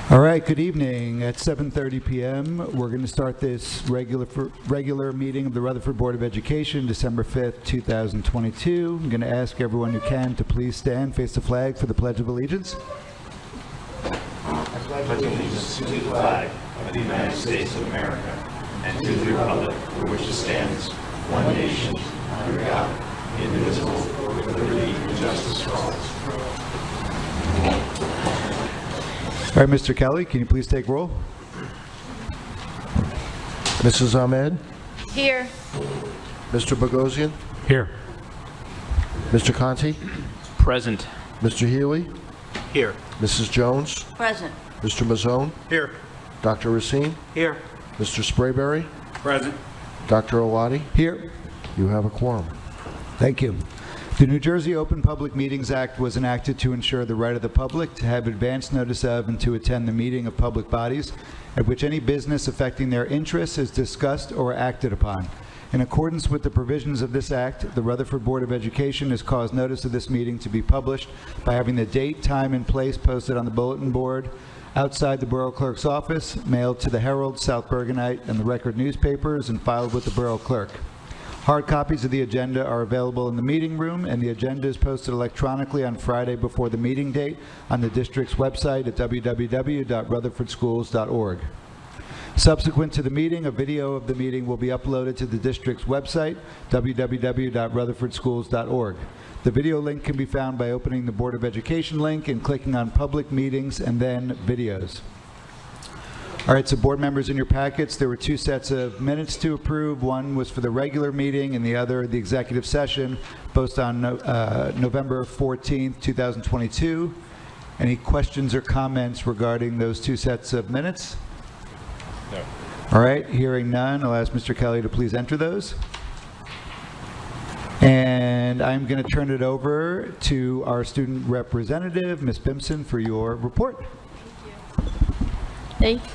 All right, good evening. At 7:30 p.m., we're going to start this regular meeting of the Rutherford Board of Education, December 5th, 2022. I'm going to ask everyone who can to please stand, face the flag for the Pledge of Allegiance. I pledge allegiance to the flag of the United States of America and to the republic for which it stands, one nation, under God, indivisible, with liberty and justice for all. All right, Mr. Kelly, can you please take roll? Mrs. Ahmed? Here. Mr. Bogosian? Here. Mr. Conti? Present. Mr. Healy? Here. Mrs. Jones? Present. Mr. Mazzone? Here. Dr. Racine? Here. Mr. Sprayberry? Present. Dr. Oladi? Here. You have a quorum. Thank you. The New Jersey Open Public Meetings Act was enacted to ensure the right of the public to have advance notice of and to attend the meeting of public bodies at which any business affecting their interests is discussed or acted upon. In accordance with the provisions of this act, the Rutherford Board of Education has caused notice of this meeting to be published by having the date, time, and place posted on the bulletin board outside the Borough Clerk's office, mailed to the Herald, South Bergenite, and the Record newspapers, and filed with the Borough Clerk. Hard copies of the agenda are available in the meeting room, and the agenda is posted electronically on Friday before the meeting date on the district's website at www.rutherfordschools.org. Subsequent to the meeting, a video of the meeting will be uploaded to the district's website, www.rutherfordschools.org. The video link can be found by opening the Board of Education link and clicking on Public Meetings and then Videos. All right, so board members, in your packets, there were two sets of minutes to approve. One was for the regular meeting and the other the executive session, both on November 14th, 2022. Any questions or comments regarding those two sets of minutes? No. All right, hearing none, I'll ask Mr. Kelly to please enter those. And I'm going to turn it over to our student representative, Ms. Bimson, for your report. Thank you.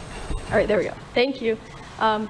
All right, there we go. Thank you.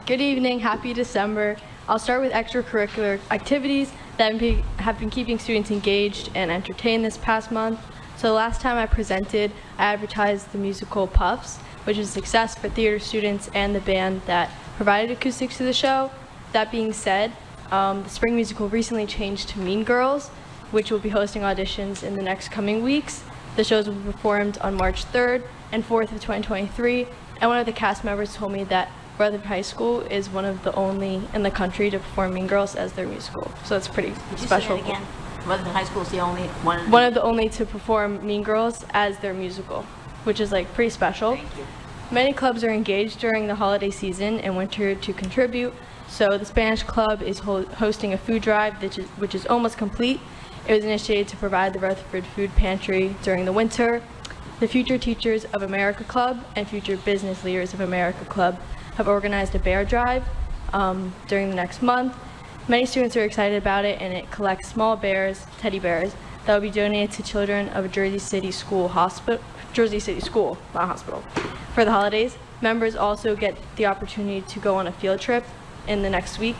Good evening. Happy December. I'll start with extracurricular activities that have been keeping students engaged and entertained this past month. So last time I presented, I advertised the musical Puffs, which is a success for theater students and the band that provided acoustics to the show. That being said, the spring musical recently changed to Mean Girls, which will be hosting auditions in the next coming weeks. The shows will be performed on March 3rd and 4th of 2023. And one of the cast members told me that Rutherford High School is one of the only in the country to perform Mean Girls as their musical. So it's pretty special. Say that again? Rutherford High School is the only one? One of the only to perform Mean Girls as their musical, which is like pretty special. Thank you. Many clubs are engaged during the holiday season and winter to contribute. So the Spanish Club is hosting a food drive which is almost complete. It was initiated to provide the Rutherford Food Pantry during the winter. The Future Teachers of America Club and Future Business Leaders of America Club have organized a bear drive during the next month. Many students are excited about it, and it collects small bears, teddy bears, that will be donated to children of a Jersey City School, not hospital, for the holidays. Members also get the opportunity to go on a field trip in the next week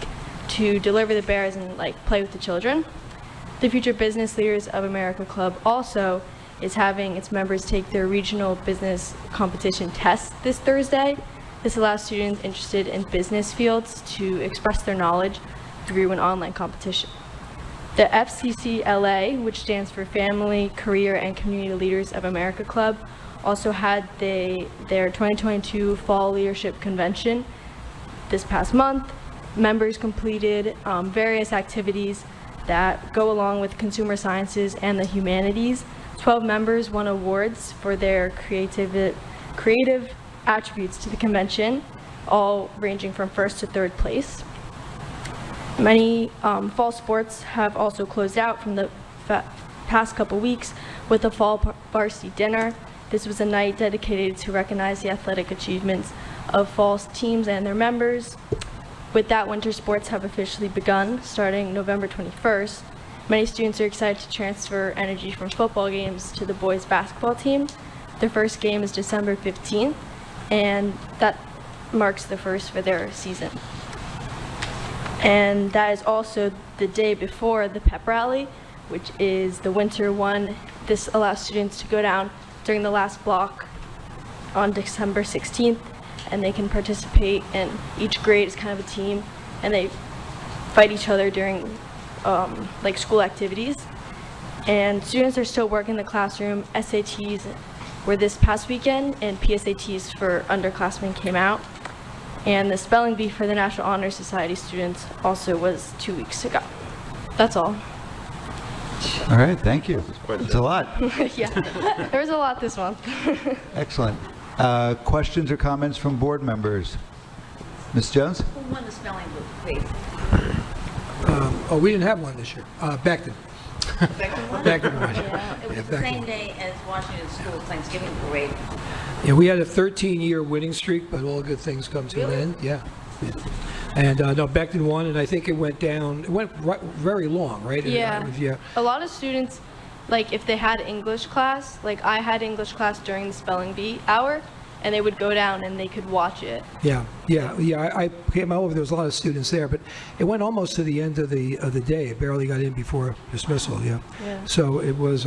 to deliver the bears and play with the children. The Future Business Leaders of America Club also is having its members take their regional business competition tests this Thursday. This allows students interested in business fields to express their knowledge through an online competition. The FCCLA, which stands for Family, Career, and Community Leaders of America Club, also had their 2022 Fall Leadership Convention this past month. Members completed various activities that go along with consumer sciences and the humanities. 12 members won awards for their creative attributes to the convention, all ranging from first to third place. Many fall sports have also closed out from the past couple weeks with a fall varsity dinner. This was a night dedicated to recognize the athletic achievements of fall teams and their members. With that, winter sports have officially begun starting November 21st. Many students are excited to transfer energy from football games to the boys' basketball team. Their first game is December 15th, and that marks the first for their season. And that is also the day before the pep rally, which is the winter one. This allows students to go down during the last block on December 16th, and they can participate, and each grade is kind of a team, and they fight each other during like school activities. And students are still working in the classroom. SATs were this past weekend, and PSATs for underclassmen came out. And the spelling bee for the National Honor Society students also was 2 weeks ago. That's all. All right, thank you. It's a lot. Yeah, there was a lot this month. Excellent. Questions or comments from board members? Ms. Jones? Who won the spelling bee, please? We didn't have one this year. Beckton. Beckton won. Yeah, it was the Beckton. same day as Washington School's Thanksgiving parade. Yeah, we had a 13-year winning streak, but all good things come to an end. Yeah. And no, Beckton won, and I think it went down. It went very long, right? Yeah. Yeah. A lot of students, like if they had English class, like I had English class during the spelling bee hour, and they would go down and they could watch it. Yeah. I came over. There was a lot of students there, but it went almost to the end of the day. It barely got in before dismissal. Yeah. So it was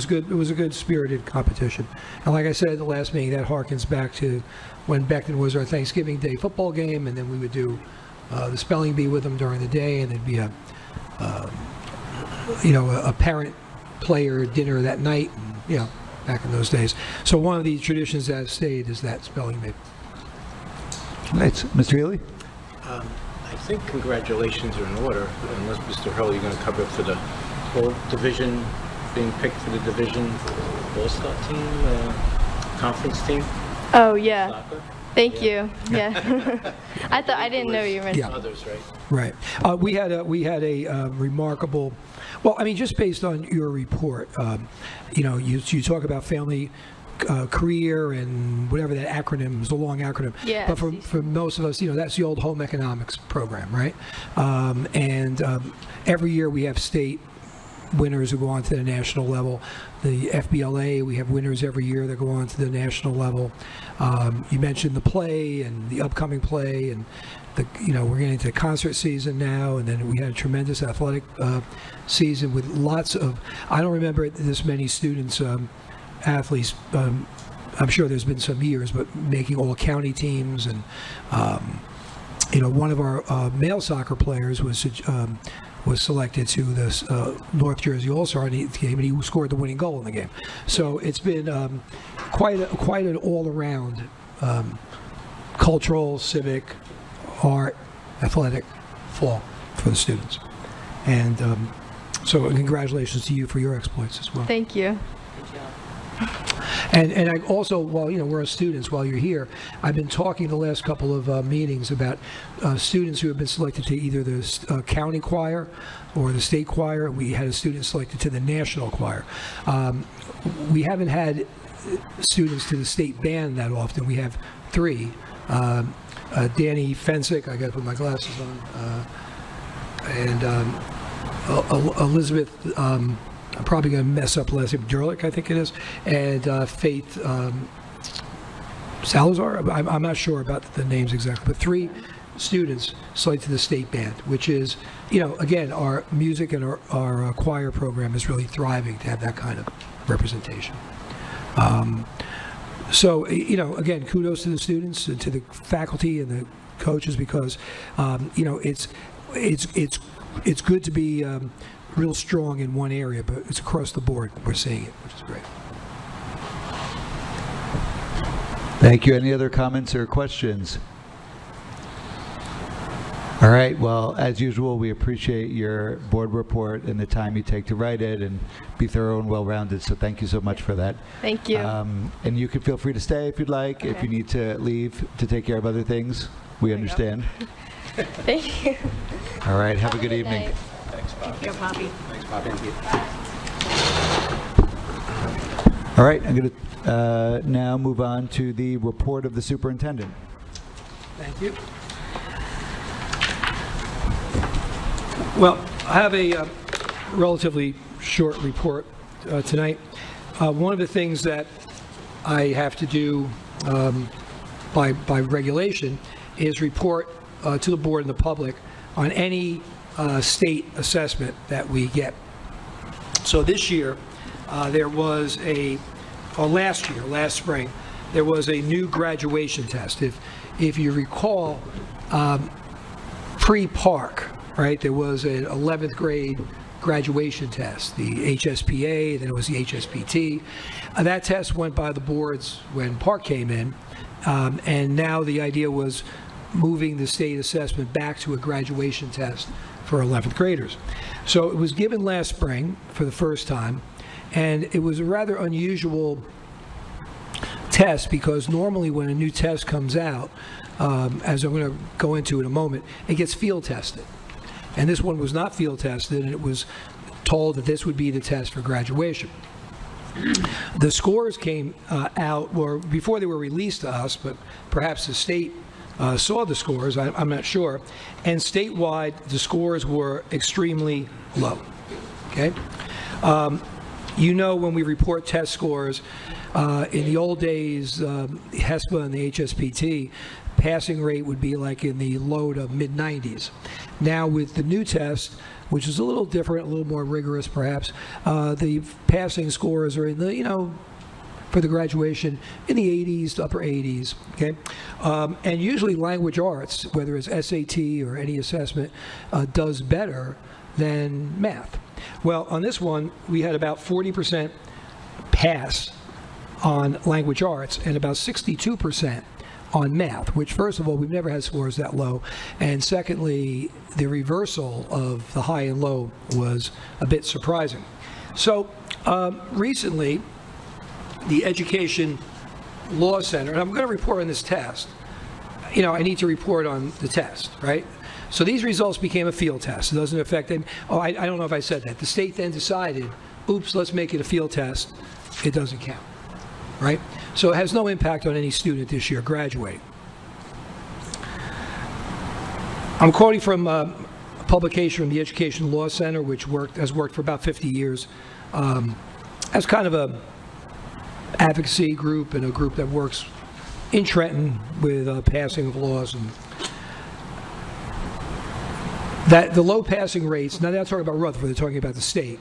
good. It was a good spirited competition. And like I said at the last meeting, that harkens back to when Beckton was our Thanksgiving Day football game, and then we would do the spelling bee with them during the day, and there'd be a parent player dinner that night, and, back in those days. So one of the traditions that have stayed is that spelling bee. Right. Mr. Healy? I think congratulations are in order, unless Mr. Hurley, you're going to cover it for the whole division, being picked for the division All-Star team, conference team, Oh yeah. soccer. Thank you. Yeah. I didn't know you mentioned. Yeah. Others, right? Right. We had a remarkable. Well, I mean, just based on your report, you talk about family, career, and whatever that acronym is, a long acronym. Yeah, But for most of us, that's the old home economics program, right? Every year we have state winners who go on to the national level. The FBLA, we have winners every year that go on to the national level. You mentioned the play and the upcoming play, and we're getting into concert season now, and then we had a tremendous athletic season with lots of, I don't remember this many students, athletes, I'm sure there's been some years, but making all county teams, and one of our male soccer players was selected to this North Jersey All-Star game, and he scored the winning goal in the game. So it's been quite an all-around cultural, civic, art, athletic fall for the students. And so congratulations to you for your exploits as well. Thank you. And I also, while we're students, while you're here, I've been talking the last couple of meetings about students who have been selected to either the county choir or the state choir. We had a student selected to the national choir. We haven't had students to the state band that often. We have 3. Danny Fensick, I got to put my glasses on, and Elizabeth. I'm probably going to mess up last name, Jurlick, I think it is, and Faith Salazar. I'm not sure about the names exactly, but 3 students selected to the state band, which is, again, our music and our choir program is really thriving to have that kind of representation. So, again, kudos to the students and to the faculty and the coaches, because, it's good to be real strong in one area, but it's across the board. We're seeing it, which is great. Thank you. Any other comments or questions? All right. Well, as usual, we appreciate your board report and the time you take to write it and be thorough and well-rounded. So thank you so much for that. Thank you. And you can feel free to stay if you'd like. If you need to leave to take care of other things, we understand. Thank you. All right. Have a good evening. night. Here, Poppy. Thanks, Bobby. All right. I'm going to now move on to the report of the superintendent. Thank you. Well, I have a relatively short report tonight. One of the things that I have to do by regulation is report to the board and the public on any state assessment that we get. So this year, there was last spring, there was a new graduation test. If you recall, pre-Park, right, there was an 11th grade graduation test, the HSPA, then it was the HSPT. That test went by the boards when Park came in, and now the idea was moving the state assessment back to a graduation test for 11th graders. So it was given last spring for the first time, and it was a rather unusual test because normally when a new test comes out, as I'm going to go into in a moment, it gets field tested. And this one was not field tested, and it was told that this would be the test for graduation. The scores came out, or before they were released to us, but perhaps the state saw the scores, I'm not sure, and statewide the scores were extremely low. Okay? You know, when we report test scores, in the old days, HESPA and the HSPT, passing rate would be like in the low to mid-90s. Now with the new test, which is a little different, a little more rigorous perhaps, the passing scores are in the, for the graduation, in the 80s to upper 80s, okay? And usually language arts, whether it's SAT or any assessment, does better than math. Well, on this one, we had about 40% pass on language arts and about 62% on math, which first of all, we've never had scores that low, and secondly, the reversal of the high and low was a bit surprising. So recently, the Education Law Center, and I'm going to report on this test, I need to report on the test, right? So these results became a field test. It doesn't affect them. Oh, I don't know if I said that. The state then decided, oops, let's make it a field test. It doesn't count, right? So it has no impact on any student this year graduating. I'm quoting from a publication from the Education Law Center, which has worked for about 50 years as kind of a advocacy group and a group that works in Trenton with passing of laws. And that the low passing rates, now they're not talking about Rutherford, they're talking about the state,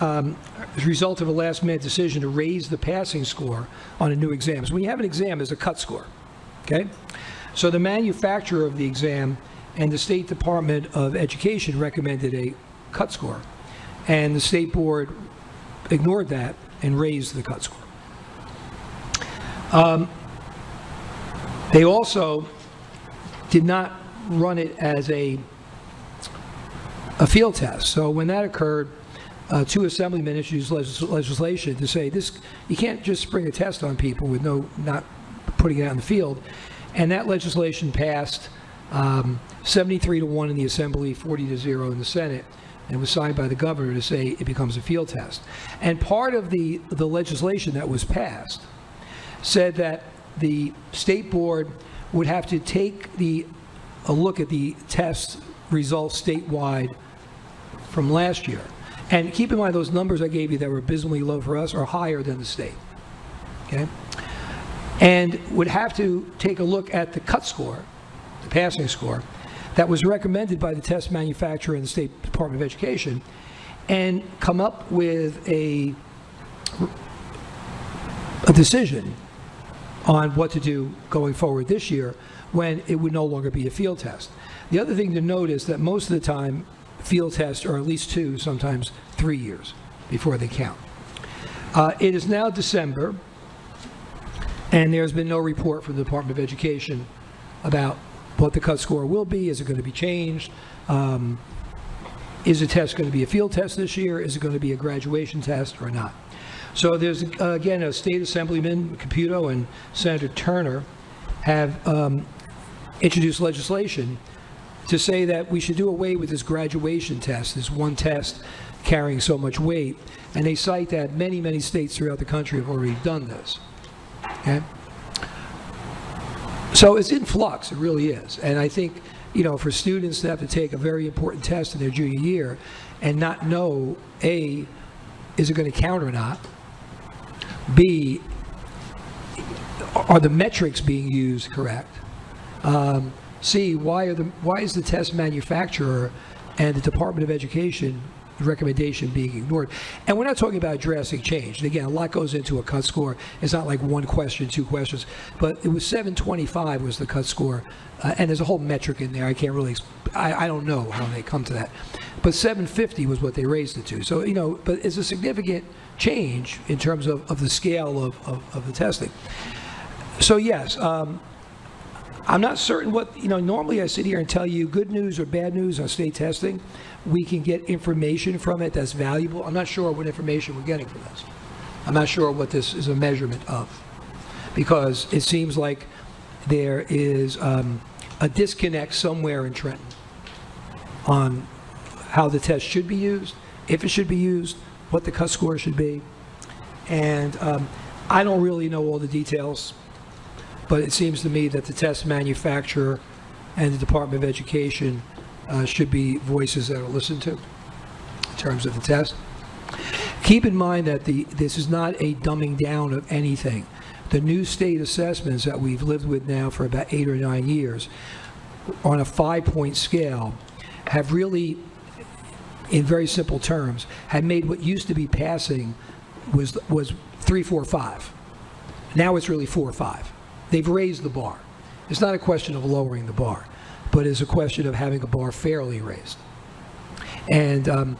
as a result of a last-minute decision to raise the passing score on a new exam. So when you have an exam, there's a cut score, okay? So the manufacturer of the exam and the State Department of Education recommended a cut score, and the state board ignored that and raised the cut score. They also did not run it as a field test. So when that occurred, two assemblymen introduced legislation to say this: you can't just spring a test on people with not putting it out in the field. And that legislation passed 73-1 in the Assembly, 40-0 in the Senate, and was signed by the governor to say it becomes a field test. And part of the legislation that was passed said that the state board would have to take a look at the test results statewide from last year. And keep in mind, those numbers I gave you that were abysmally low for us are higher than the state, okay? And would have to take a look at the cut score, the passing score, that was recommended by the test manufacturer and the State Department of Education, and come up with a decision on what to do going forward this year when it would no longer be a field test. The other thing to note is that most of the time, field tests are at least 2, sometimes 3 years before they count. It is now December, and there's been no report from the Department of Education about what the cut score will be. Is it going to be changed? Is the test going to be a field test this year? Is it going to be a graduation test or not? So there's, again, a state assemblyman, Caputo, and Senator Turner have introduced legislation to say that we should do away with this graduation test, this one test carrying so much weight. And they cite that many, many states throughout the country have already done this. Okay? So it's in flux, it really is. And I think, for students to have to take a very important test in their junior year and not know, A, is it going to count or not? B, are the metrics being used correct? C, why is the test manufacturer and the Department of Education the recommendation being ignored. And we're not talking about a drastic change. And again, a lot goes into a cut score. It's not like one question, two questions. But it was 725 was the cut score. And there's a whole metric in there. I can't really, I don't know how they come to that. But 750 was what they raised it to. So, but it's a significant change in terms of the scale of the testing. So yes, I'm not certain what, normally I sit here and tell you good news or bad news on state testing. We can get information from it that's valuable. I'm not sure what information we're getting from this. I'm not sure what this is a measurement of, because it seems like there is a disconnect somewhere in Trenton on how the test should be used, if it should be used, what the cut score should be. And I don't really know all the details, but it seems to me that the test manufacturer and the Department of Education should be voices that are listened to in terms of the test. Keep in mind that this is not a dumbing down of anything. The new state assessments that we've lived with now for about 8 or 9 years on a 5-point scale have really, in very simple terms, have made what used to be passing was 3, 4, 5. Now it's really 4 or 5. They've raised the bar. It's not a question of lowering the bar, but it's a question of having a bar fairly raised. And,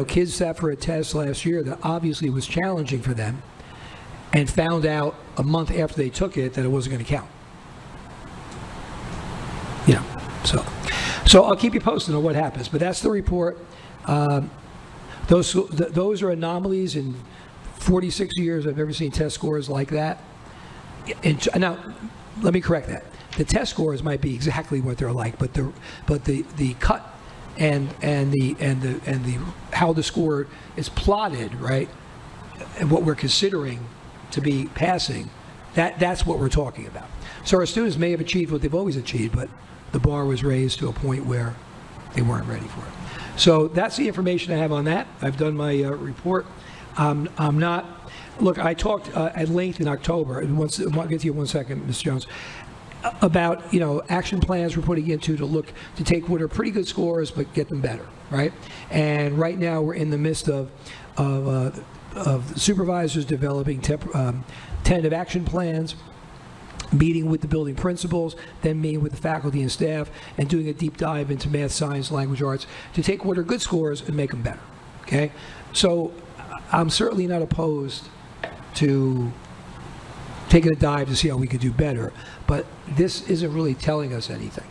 kids sat for a test last year that obviously was challenging for them and found out a month after they took it that it wasn't going to count. So I'll keep you posted on what happens, but that's the report. Those are anomalies. In 46 years, I've never seen test scores like that. Now, let me correct that. The test scores might be exactly what they're like, but the cut and the how the score is plotted, right, and what we're considering to be passing, that's what we're talking about. So our students may have achieved what they've always achieved, but the bar was raised to a point where they weren't ready for it. So that's the information I have on that. I've done my report. I'm not. Look, I talked at length in October, and I'll get to you in 1 second, Ms. Jones, about action plans we're putting into to take what are pretty good scores but get them better, right? And right now we're in the midst of supervisors developing tentative action plans, meeting with the building principals, then meeting with the faculty and staff, and doing a deep dive into math, science, language arts to take what are good scores and make them better, okay? So I'm certainly not opposed to taking a dive to see how we could do better, but this isn't really telling us anything.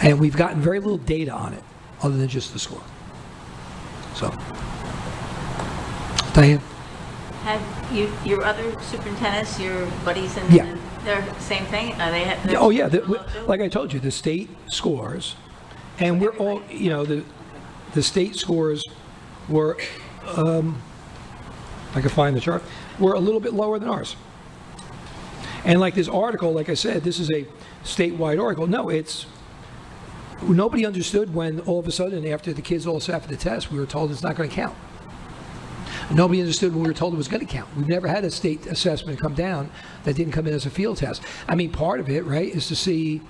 And we've gotten very little data on it other than just the score. So, Diane? Have your other superintendents, your buddies, and Yeah. they're same thing? Are they? Oh yeah, like I told you, the state scores, and we're all, the state scores were, I can find the chart, were a little bit lower than ours. And like this article, like I said, this is a statewide article. No, nobody understood when all of a sudden after the kids all sat for the test, we were told it's not going to count. Nobody understood when we were told it was going to count. We've never had a state assessment come down that didn't come in as a field test. I mean, part of it, right, is to see,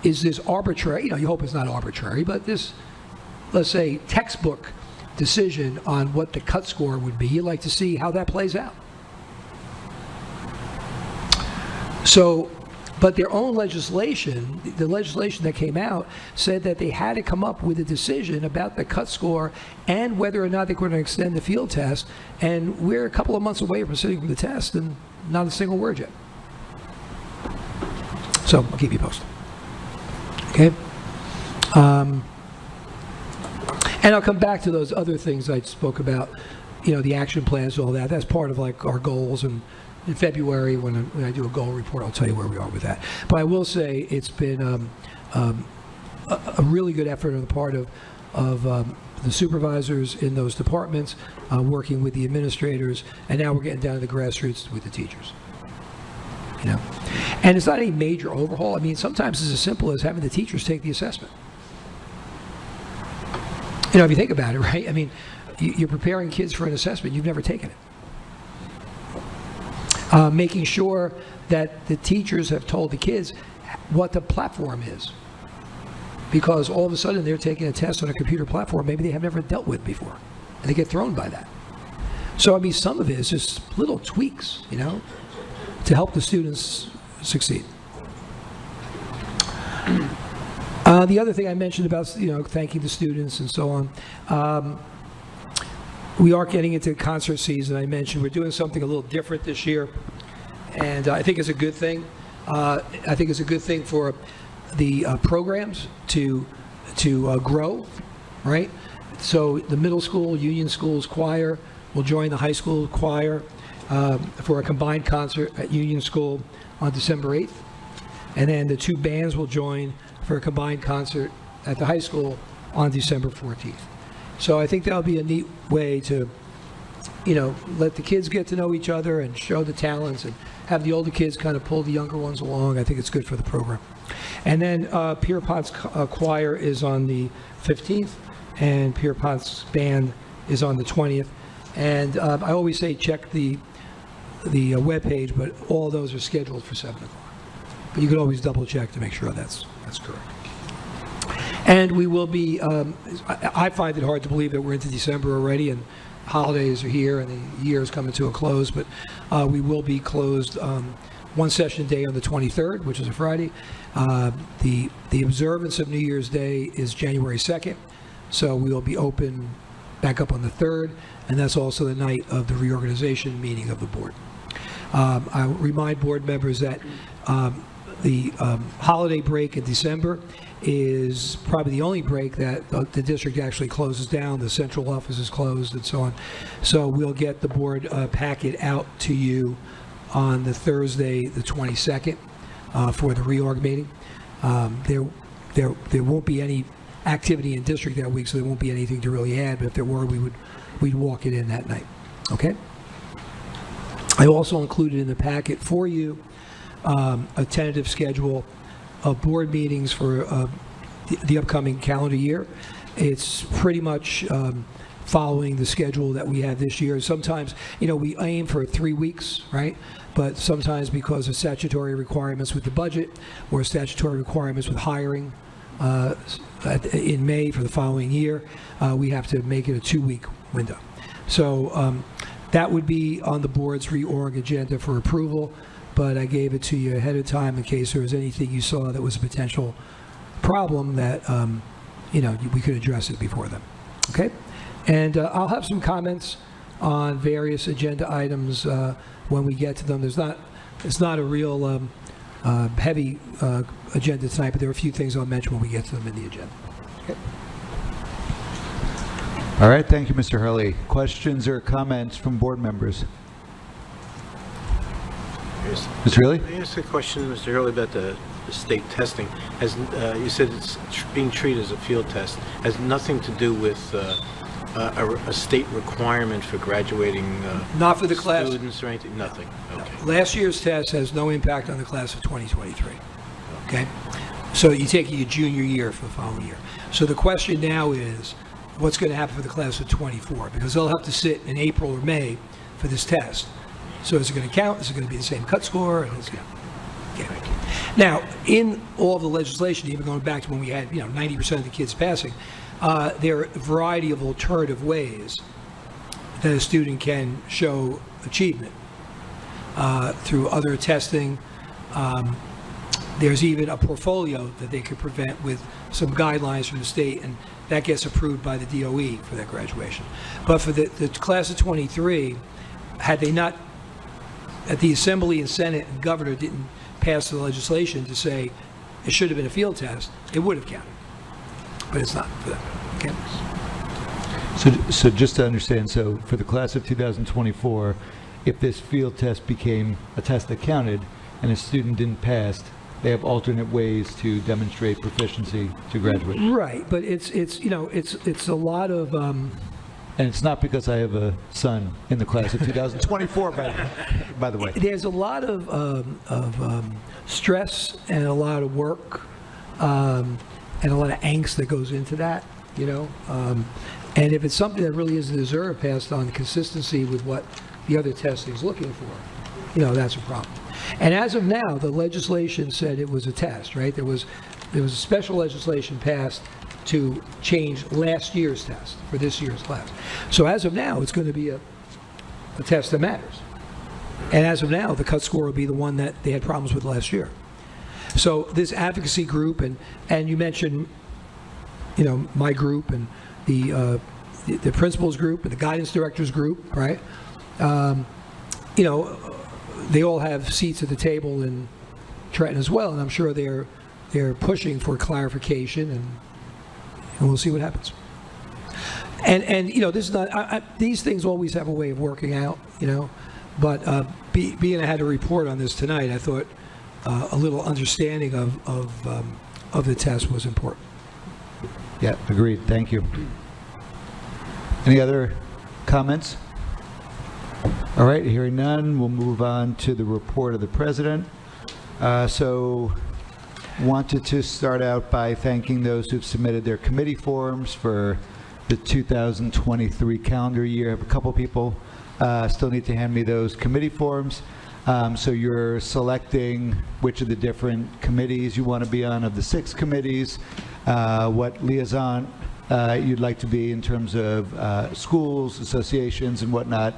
is this arbitrary, you hope it's not arbitrary, but this, let's say, textbook decision on what the cut score would be. You'd like to see how that plays out. So, but their own legislation, the legislation that came out, said that they had to come up with a decision about the cut score and whether or not they're going to extend the field test. And we're a couple of months away from sitting for the test and not a single word yet. So I'll keep you posted. Okay? And I'll come back to those other things I spoke about, the action plans, all that. That's part of like our goals. And in February, when I do a goal report, I'll tell you where we are with that. But I will say it's been a really good effort on the part of the supervisors in those departments, working with the administrators, and now we're getting down to the grassroots with the teachers. And it's not any major overhaul. I mean, sometimes it's as simple as having the teachers take the assessment. If you think about it, right? I mean, you're preparing kids for an assessment. You've never taken it. Making sure that the teachers have told the kids what the platform is. because all of a sudden they're taking a test on a computer platform maybe they have never dealt with before, and they get thrown by that. So, I mean, some of it is just little tweaks, to help the students succeed. The other thing I mentioned about, thanking the students and so on, we are getting into concert season. I mentioned we're doing something a little different this year, and I think it's a good thing. I think it's a good thing for the programs to grow, right? So the middle school, Union School's choir will join the high school choir for a combined concert at Union School on December 8th. And then the two bands will join for a combined concert at the high school on December 14th. So I think that'll be a neat way to, let the kids get to know each other and show the talents and have the older kids kind of pull the younger ones along. I think it's good for the program. And then Pierpont's choir is on the 15th, and Pierpont's band is on the 20th. And I always say check the webpage, but all those are scheduled for 7 o'clock. But you can always double check to make sure that's correct. And we will be, I find it hard to believe that we're into December already and holidays are here and the year is coming to a close, but we will be closed one session day on the 23rd, which is a Friday. The observance of New Year's Day is January 2nd, so we will be open back up on the 3rd, and that's also the night of the reorganization meeting of the board. I remind board members that the holiday break in December is probably the only break that the district actually closes down. The central office is closed and so on. So we'll get the board packet out to you on the Thursday, the 22nd, for the reorg meeting. There won't be any activity in district that week, so there won't be anything to really add, but if there were, we'd walk it in that night. Okay? I also included in the packet for you a tentative schedule of board meetings for the upcoming calendar year. It's pretty much following the schedule that we have this year. Sometimes, we aim for 3 weeks, right? But sometimes because of statutory requirements with the budget or statutory requirements with hiring in May for the following year, we have to make it a 2-week window. So that would be on the board's reorg agenda for approval, but I gave it to you ahead of time in case there was anything you saw that was a potential problem that, we could address it before then. Okay? And I'll have some comments on various agenda items when we get to them. It's not a real heavy agenda tonight, but there are a few things I'll mention when we get to them in the agenda. Okay. All right, thank you, Mr. Hurley. Questions or comments from board members? Mr. Hurley? May I ask a question, Mr. Hurley, about the state testing? You said it's being treated as a field test. Has nothing to do with a state requirement for graduating Not for the class. students or anything? Nothing. Okay. Last year's test has no impact on the class of 2023. Okay? So you take your junior year for the following year. So the question now is, what's going to happen for the class of 24? Because they'll have to sit in April or May for this test. So is it going to count? Is it going to be the same cut score? And okay. Now, in all of the legislation, even going back to when we had 90% of the kids passing, there are a variety of alternative ways that a student can show achievement through other testing. There's even a portfolio that they could present with some guidelines from the state, and that gets approved by the DOE for that graduation. But for the class of 23, had they not, at the Assembly and Senate and Governor didn't pass the legislation to say it should have been a field test, it would have counted. But it's not for them. Okay? So just to understand, so for the class of 2024, if this field test became a test that counted and a student didn't pass, they have alternate ways to demonstrate proficiency to graduate. Right, but it's a lot of And it's not because I have a son in the class of 2024, by the way. There's a lot of stress and a lot of work and a lot of angst that goes into that, and if it's something that really isn't deserved passed on consistency with what the other testing is looking for, that's a problem. And as of now, the legislation said it was a test, right? There was there was a special legislation passed to change last year's test for this year's class. So as of now, it's going to be a test that matters. And as of now, the cut score will be the one that they had problems with last year. So this advocacy group, and you mentioned, my group and the principals group and the guidance directors group, right? They all have seats at the table in Trenton as well, and I'm sure they're pushing for clarification, and we'll see what happens. And this is not these things always have a way of working out, but being I had a report on this tonight, I thought a little understanding of the test was important. Yeah, agreed. Thank you. Any other comments? All right, hearing none, we'll move on to the report of the president. So wanted to start out by thanking those who've submitted their committee forms for the 2023 calendar year. I have a couple people still need to hand me those committee forms. So you're selecting which of the different committees you want to be on of the 6 committees, what liaison you'd like to be in terms of schools, associations, and whatnot.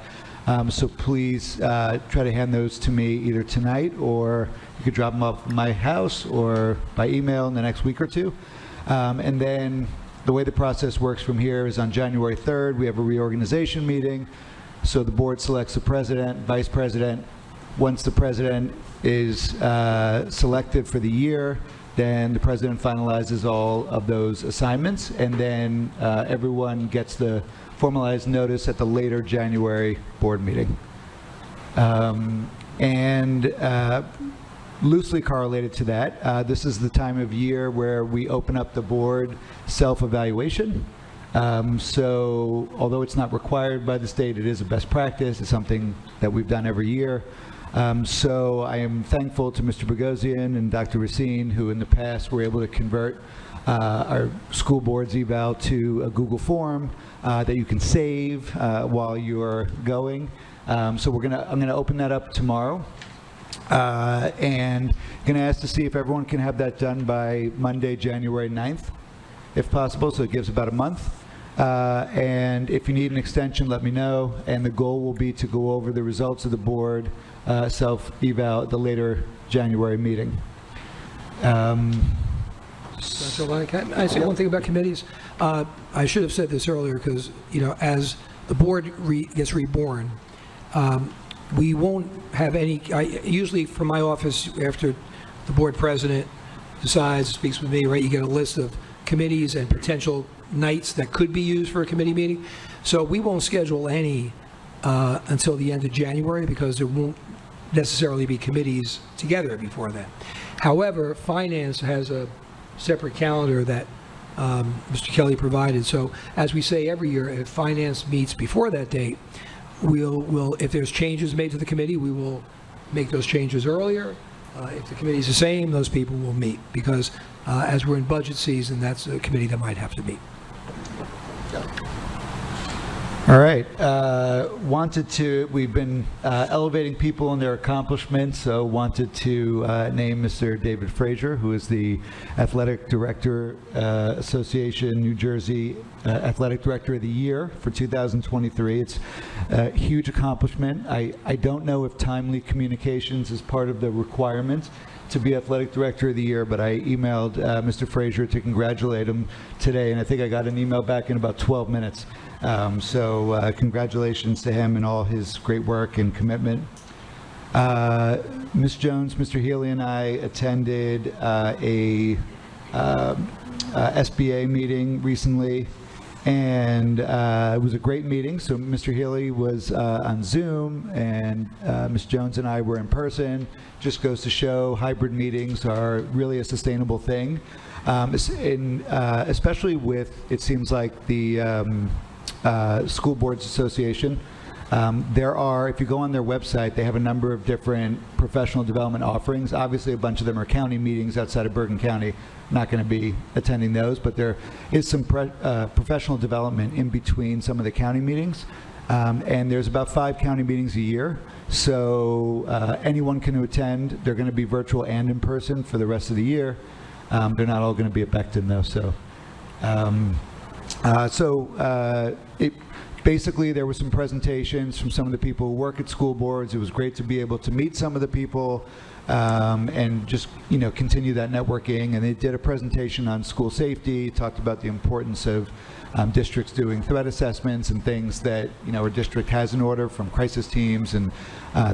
So please try to hand those to me either tonight, or you could drop them off at my house or by email in the next week or two. And then the way the process works from here is on January 3rd, we have a reorganization meeting. So the board selects the president, vice president. Once the president is selected for the year, then the president finalizes all of those assignments, and then everyone gets the formalized notice at the later January board meeting. Loosely correlated to that, this is the time of year where we open up the board self-evaluation. So although it's not required by the state, it is a best practice. It's something that we've done every year. So I am thankful to Mr. Bogosian and Dr. Racine, who in the past were able to convert our school board's eval to a Google form that you can save while you're going. So I'm gonna open that up tomorrow. And going to ask to see if everyone can have that done by Monday, January 9th, if possible, so it gives about a month. And if you need an extension, let me know. And the goal will be to go over the results of the board self-eval at the later January meeting. So, can I say one thing about committees? I should have said this earlier because, as the board gets reborn, we won't have any, usually from my office, after the board president decides, speaks with me, right, you get a list of committees and potential nights that could be used for a committee meeting. So we won't schedule any until the end of January because there won't necessarily be committees together before then. However, Finance has a separate calendar that Mr. Kelly provided. So as we say every year, if Finance meets before that date, we'll if there's changes made to the committee, we will make those changes earlier. If the committee is the same, those people will meet because as we're in budget season, that's a committee that might have to meet. All right. We've been elevating people and their accomplishments, so wanted to name Mr. David Frazier, who is the Athletic Director, Association New Jersey Athletic Director of the Year for 2023. It's a huge accomplishment. I don't know if timely communications is part of the requirement to be Athletic Director of the Year, but I emailed Mr. Frazier to congratulate him today, and I think I got an email back in about 12 minutes. So congratulations to him and all his great work and commitment. Ms. Jones, Mr. Healy, and I attended a SBA meeting recently, and it was a great meeting. So Mr. Healy was on Zoom, and Ms. Jones and I were in person. Just goes to show hybrid meetings are really a sustainable thing, especially with, it seems like, the School Boards Association. There are, if you go on their website, they have a number of different professional development offerings. Obviously, a bunch of them are county meetings outside of Bergen County. Not going to be attending those, but there is some professional development in between some of the county meetings. And there's about 5 county meetings a year. So anyone can attend. They're going to be virtual and in person for the rest of the year. They're not all going to be at Beckton, though. Basically, there were some presentations from some of the people who work at school boards. It was great to be able to meet some of the people and just, continue that networking. And they did a presentation on school safety, talked about the importance of districts doing threat assessments and things that, our district has in order, from crisis teams and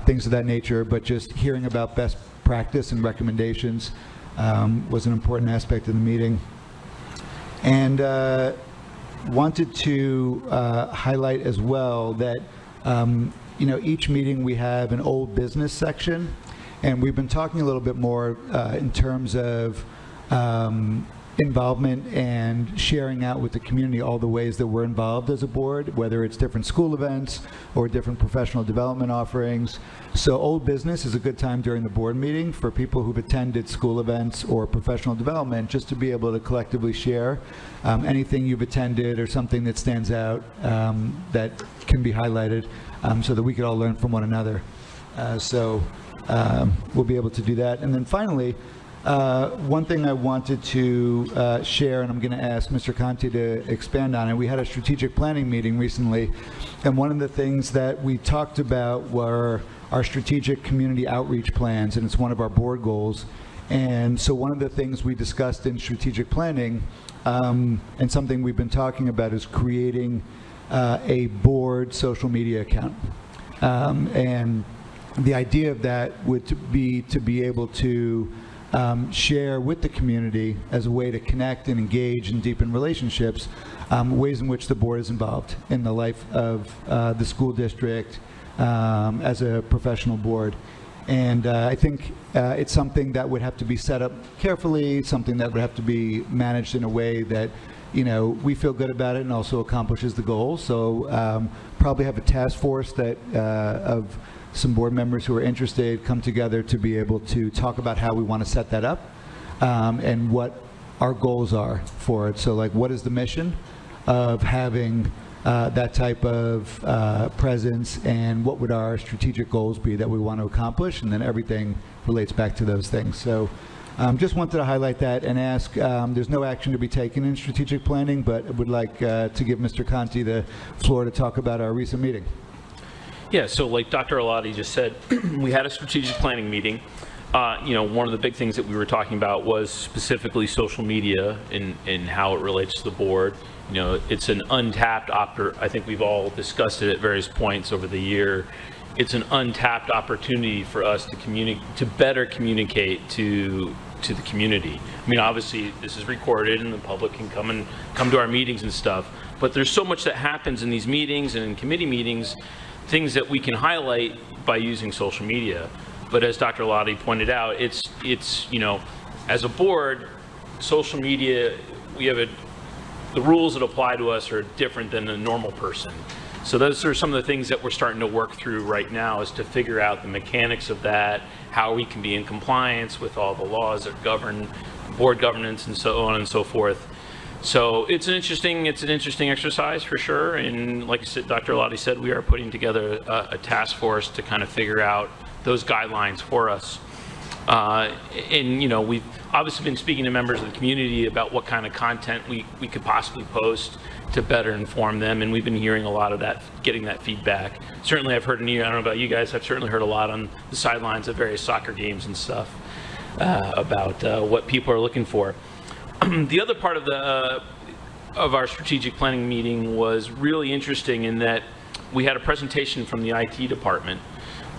things of that nature. But just hearing about best practice and recommendations was an important aspect of the meeting. And wanted to highlight as well that each meeting we have an old business section, and we've been talking a little bit more in terms of involvement and sharing out with the community all the ways that we're involved as a board, whether it's different school events or different professional development offerings. So old business is a good time during the board meeting for people who've attended school events or professional development, just to be able to collectively share anything you've attended or something that stands out that can be highlighted, so that we could all learn from one another. We'll be able to do that. And then finally, one thing I wanted to share, and I'm going to ask Mr. Conti to expand on it. We had a strategic planning meeting recently, and one of the things that we talked about were our strategic community outreach plans, and it's one of our board goals. And so one of the things we discussed in strategic planning, and something we've been talking about, is creating a board social media account. And the idea of that would be to be able to share with the community as a way to connect and engage and deepen relationships, ways in which the board is involved in the life of the school district as a professional board. And I think it's something that would have to be set up carefully, something that would have to be managed in a way that, we feel good about it and also accomplishes the goals. So probably have a task force that of some board members who are interested come together to be able to talk about how we want to set that up and what our goals are for it. So, like, what is the mission of having that type of presence, and what would our strategic goals be that we want to accomplish, and then everything relates back to those things. So just wanted to highlight that and ask, there's no action to be taken in strategic planning, but I would like to give Mr. Conti the floor to talk about our recent meeting. Yeah, so like Dr. Alati just said, we had a strategic planning meeting. One of the big things that we were talking about was specifically social media and how it relates to the board. It's an untapped I think we've all discussed it at various points over the year. It's an untapped opportunity for us to better communicate to the community. I mean, obviously this is recorded and the public can come to our meetings and stuff, but there's so much that happens in these meetings and in committee meetings, things that we can highlight by using social media. But as Dr. Alati pointed out, it's as a board, social media, the rules that apply to us are different than a normal person. So those are some of the things that we're starting to work through right now, is to figure out the mechanics of that, how we can be in compliance with all the laws that govern board governance and so on and so forth. So it's an interesting exercise for sure. And like I said, Dr. Alati said, we are putting together a task force to kind of figure out those guidelines for us. We've obviously been speaking to members of the community about what kind of content we could possibly post to better inform them, and we've been hearing a lot of that, getting that feedback. Certainly I've heard, I don't know about you guys, I've certainly heard a lot on the sidelines of various soccer games and stuff about what people are looking for. The other part of our strategic planning meeting was really interesting in that we had a presentation from the IT department.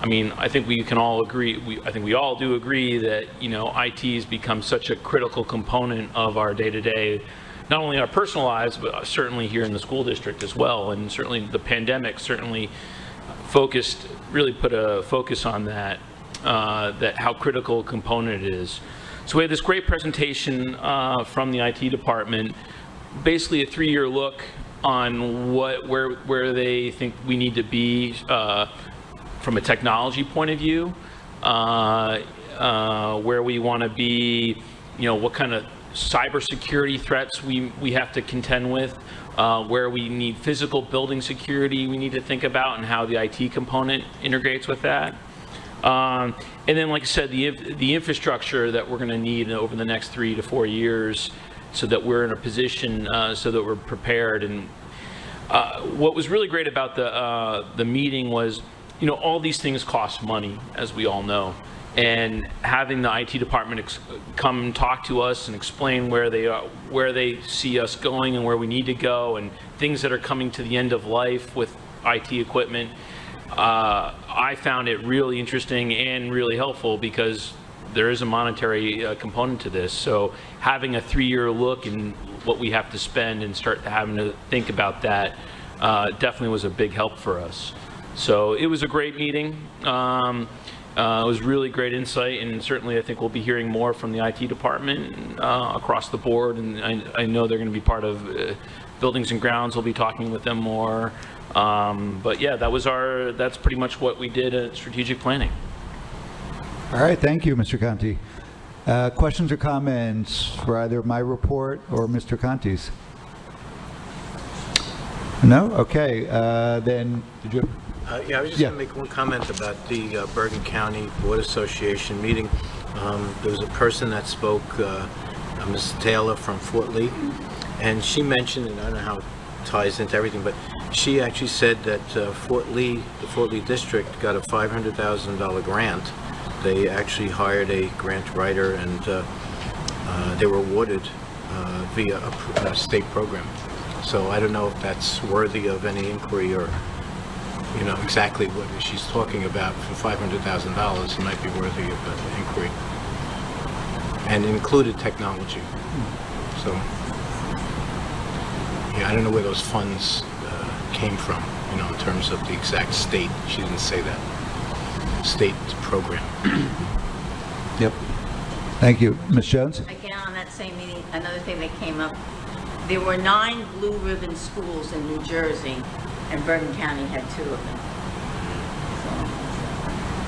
I mean, I think we can all agree, I think we all do agree that, IT has become such a critical component of our day-to-day, not only our personal lives, but certainly here in the school district as well. And certainly the pandemic certainly really put a focus on that how critical a component it is. So we had this great presentation from the IT department, basically a 3-year look on where they think we need to be from a technology point of view, where we want to be, what kind of cybersecurity threats we have to contend with, where we need physical building security we need to think about, and how the IT component integrates with that. And then, like I said, the infrastructure that we're going to need over the next 3 to 4 years, so that we're in a position, so that we're prepared. And what was really great about the meeting was, all these things cost money, as we all know. And having the IT department come and talk to us and explain where they see us going and where we need to go, and things that are coming to the end of life with IT equipment, I found it really interesting and really helpful, because there is a monetary component to this. So having a 3-year look and what we have to spend and start having to think about that definitely was a big help for us. So it was a great meeting. It was really great insight, and certainly I think we'll be hearing more from the IT department across the board, and I know they're going to be part of Buildings and Grounds. We'll be talking with them more. But yeah, that's pretty much what we did at strategic planning. All right, thank you, Mr. Conti. Questions or comments for either my report or Mr. Conti's? No? Okay, then, did you? Yeah, I was just going to make one comment about the Bergen County Board Association meeting. There was a person that spoke, Ms. Taylor from Fort Lee, and she mentioned, and I don't know how it ties into everything, but she actually said that the Fort Lee district got a $500,000 grant. They actually hired a grant writer, and they were awarded via a state program. So I don't know if that's worthy of any inquiry, or exactly what she's talking about. For $500,000, it might be worthy of an inquiry, and included technology. So yeah, I don't know where those funds came from, in terms of the exact state. She didn't say that. State program. Yep. Thank you. Ms. Jones? Again, on that same meeting, another thing that came up, there were 9 blue ribbon schools in New Jersey, and Bergen County had 2 of them.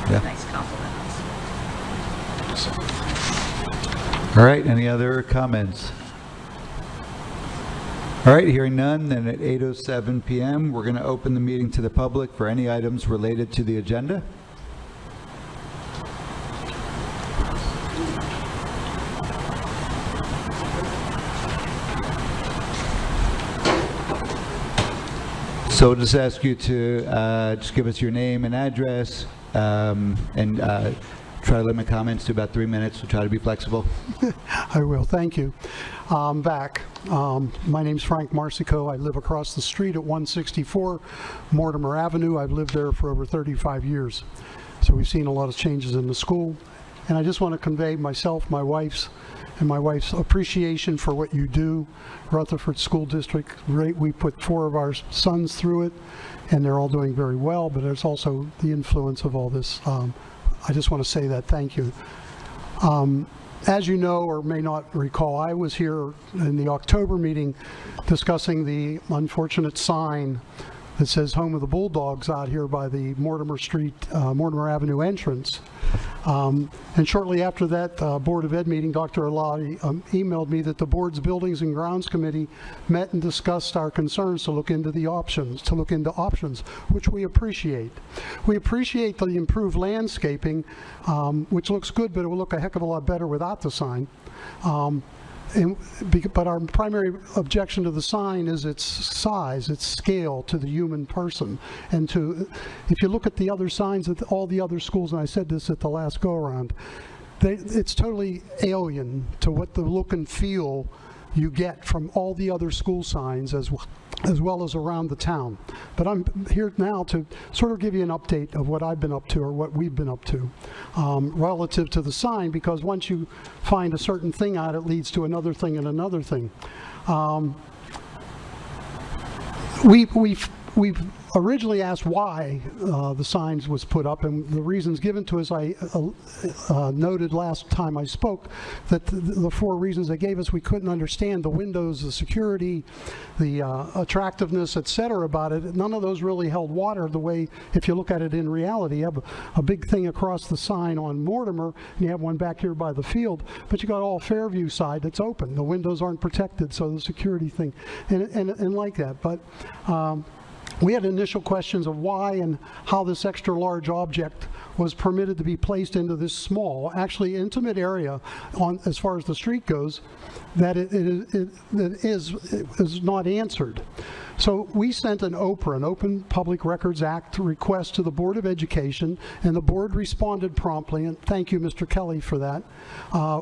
So, Yeah. nice compliment. All right, any other comments? All right, hearing none, then at 8:07 p.m., we're going to open the meeting to the public for any items related to the agenda. So we'll just ask you to just give us your name and address, and try to limit comments to about 3 minutes. We'll try to be flexible. I will, thank you. I'm back. My name's Frank Marsico. I live across the street at 164 Mortimer Avenue. I've lived there for over 35 years. So we've seen a lot of changes in the school. And I just want to convey myself, my wife's appreciation for what you do. Rutherford School District, great. We put 4 of our sons through it, and they're all doing very well, but there's also the influence of all this. I just want to say that, thank you. As you know, or may not recall, I was here in the October meeting discussing the unfortunate sign that says Home of the Bulldogs out here by the Mortimer Avenue entrance. And shortly after that Board of Ed meeting, Dr. Alati emailed me that the board's Buildings and Grounds Committee met and discussed our concerns to look into options, which we appreciate. We appreciate the improved landscaping, which looks good, but it will look a heck of a lot better without the sign. But our primary objection to the sign is its size, its scale to the human person. And if you look at the other signs at all the other schools, and I said this at the last go-around, it's totally alien to what the look and feel you get from all the other school signs as well as around the town. But I'm here now to sort of give you an update of what I've been up to, or what we've been up to, relative to the sign, because once you find a certain thing out, it leads to another thing and another thing. We've originally asked why the signs was put up, and the reasons given to us, I noted last time I spoke, that the 4 reasons they gave us, we couldn't understand the windows, the security, the attractiveness, etc. about it. None of those really held water the way, if you look at it in reality. You have a big thing across the sign on Mortimer, and you have one back here by the field, but you got all Fairview side that's open. The windows aren't protected, so the security thing, and like that. But We had initial questions of why and how this extra large object was permitted to be placed into this small, actually intimate area as far as the street goes, that it is not answered. So we sent an OPRA, an Open Public Records Act request to the Board of Education, and the board responded promptly, and thank you, Mr. Kelly, for that.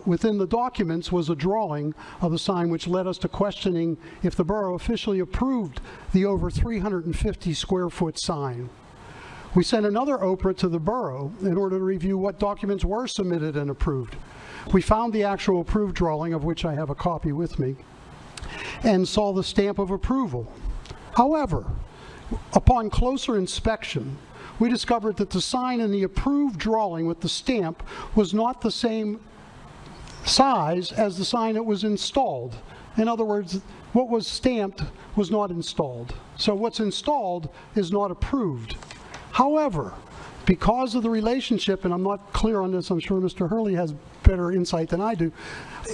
Within the documents was a drawing of the sign, which led us to questioning if the borough officially approved the over 350 square foot sign. We sent another OPRA to the borough in order to review what documents were submitted and approved. We found the actual approved drawing, of which I have a copy with me, and saw the stamp of approval. However, upon closer inspection, we discovered that the sign in the approved drawing with the stamp was not the same size as the sign that was installed. In other words, what was stamped was not installed. So what's installed is not approved. However, because of the relationship, and I'm not clear on this, I'm sure Mr. Hurley has better insight than I do,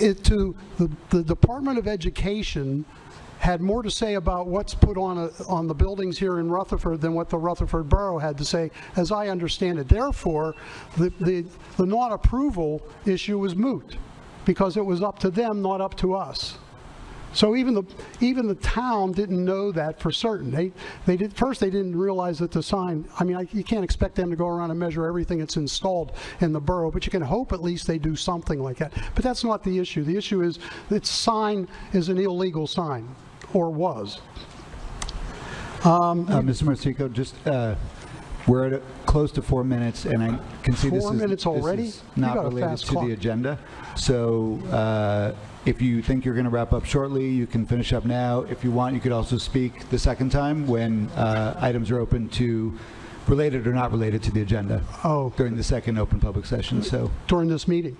to the Department of Education had more to say about what's put on the buildings here in Rutherford than what the Rutherford Borough had to say, as I understand it. Therefore, the non-approval issue was moot, because it was up to them, not up to us. So even the town didn't know that for certain. First they didn't realize that the sign, I mean, you can't expect them to go around and measure everything that's installed in the borough, but you can hope at least they do something like that. But that's not the issue. The issue is that sign is an illegal sign, or was. Mr. Marsico, just, we're at close to 4 minutes, and I can see 4 minutes already? This is not You got a related fast to clock. the agenda. So if you think you're going to wrap up shortly, you can finish up now. If you want, you could also speak the second time when items are open to related or not related to the agenda during the second open public session. So During this meeting?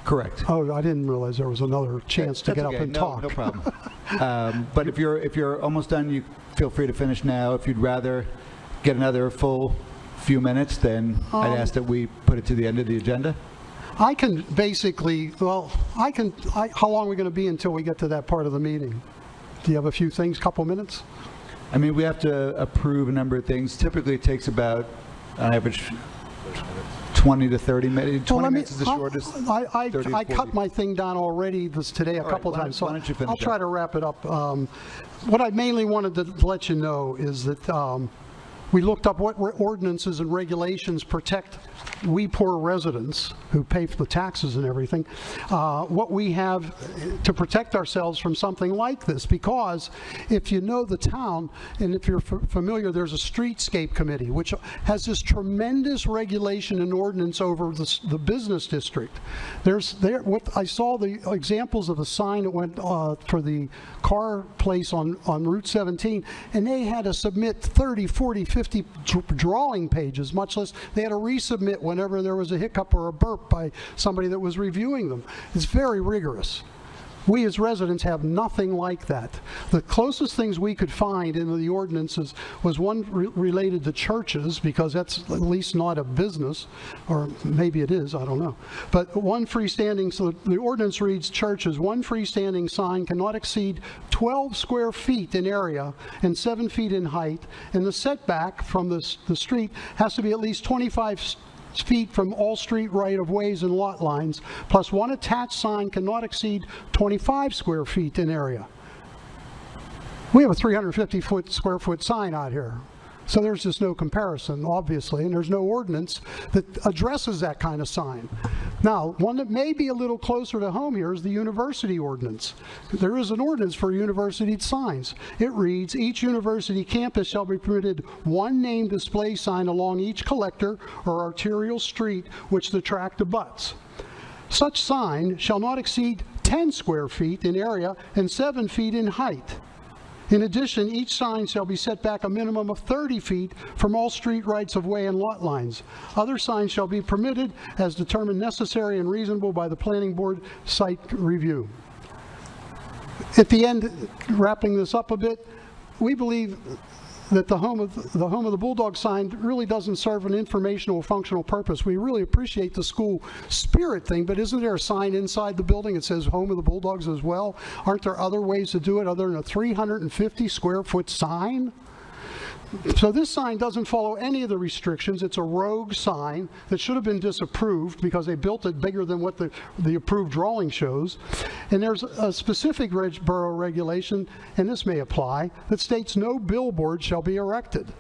correct. Oh, I didn't realize there was another chance to That's get okay. up and No, talk. no problem. But if you're almost done, you feel free to finish now. If you'd rather get another full few minutes, then I'd ask that we put it to the end of the agenda. I can basically, how long are we going to be until we get to that part of the meeting? Do you have a few things, couple minutes? I mean, we have to approve a number of things. Typically, it takes about, on average, 20 to 30 minutes. 20 minutes is the shortest. 30 I to 40. cut my thing down already today a All right, couple why times, so don't you finish I'll try up? to wrap it up. What I mainly wanted to let you know is that we looked up what ordinances and regulations protect we poor residents who pay for the taxes and everything, what we have to protect ourselves from something like this. Because if you know the town, and if you're familiar, there's a streetscape committee, which has this tremendous regulation and ordinance over the business district. What I saw the examples of a sign that went for the car place on Route 17, and they had to submit 30, 40, 50 drawing pages, much less they had to resubmit whenever there was a hiccup or a burp by somebody that was reviewing them. It's very rigorous. We as residents have nothing like that. The closest things we could find in the ordinances was one related to churches, because that's at least not a business, or maybe it is, I don't know. But one freestanding, so the ordinance reads, churches, one freestanding sign cannot exceed 12 square feet in area and 7 feet in height, and the setback from the street has to be at least 25 feet from all street right-of-ways and lot lines, plus one attached sign cannot exceed 25 square feet in area. We have a 350 square foot sign out here, so there's just no comparison, obviously, and there's no ordinance that addresses that kind of sign. Now, one that may be a little closer to home here is the university ordinance. There is an ordinance for university signs. It reads, each university campus shall be permitted one name display sign along each collector or arterial street which the tract abuts. Such sign shall not exceed 10 square feet in area and 7 feet in height. In addition, each sign shall be set back a minimum of 30 feet from all street rights-of-way and lot lines. Other signs shall be permitted as determined necessary and reasonable by the planning board site review. At the end, wrapping this up a bit, we believe that the home of the Bulldog sign really doesn't serve an informational functional purpose. We really appreciate the school spirit thing, but isn't there a sign inside the building that says home of the Bulldogs as well? Aren't there other ways to do it other than a 350 square foot sign? So this sign doesn't follow any of the restrictions. It's a rogue sign that should have been disapproved because they built it bigger than what the approved drawing shows. And there's a specific borough regulation, and this may apply, that states no billboard shall be erected.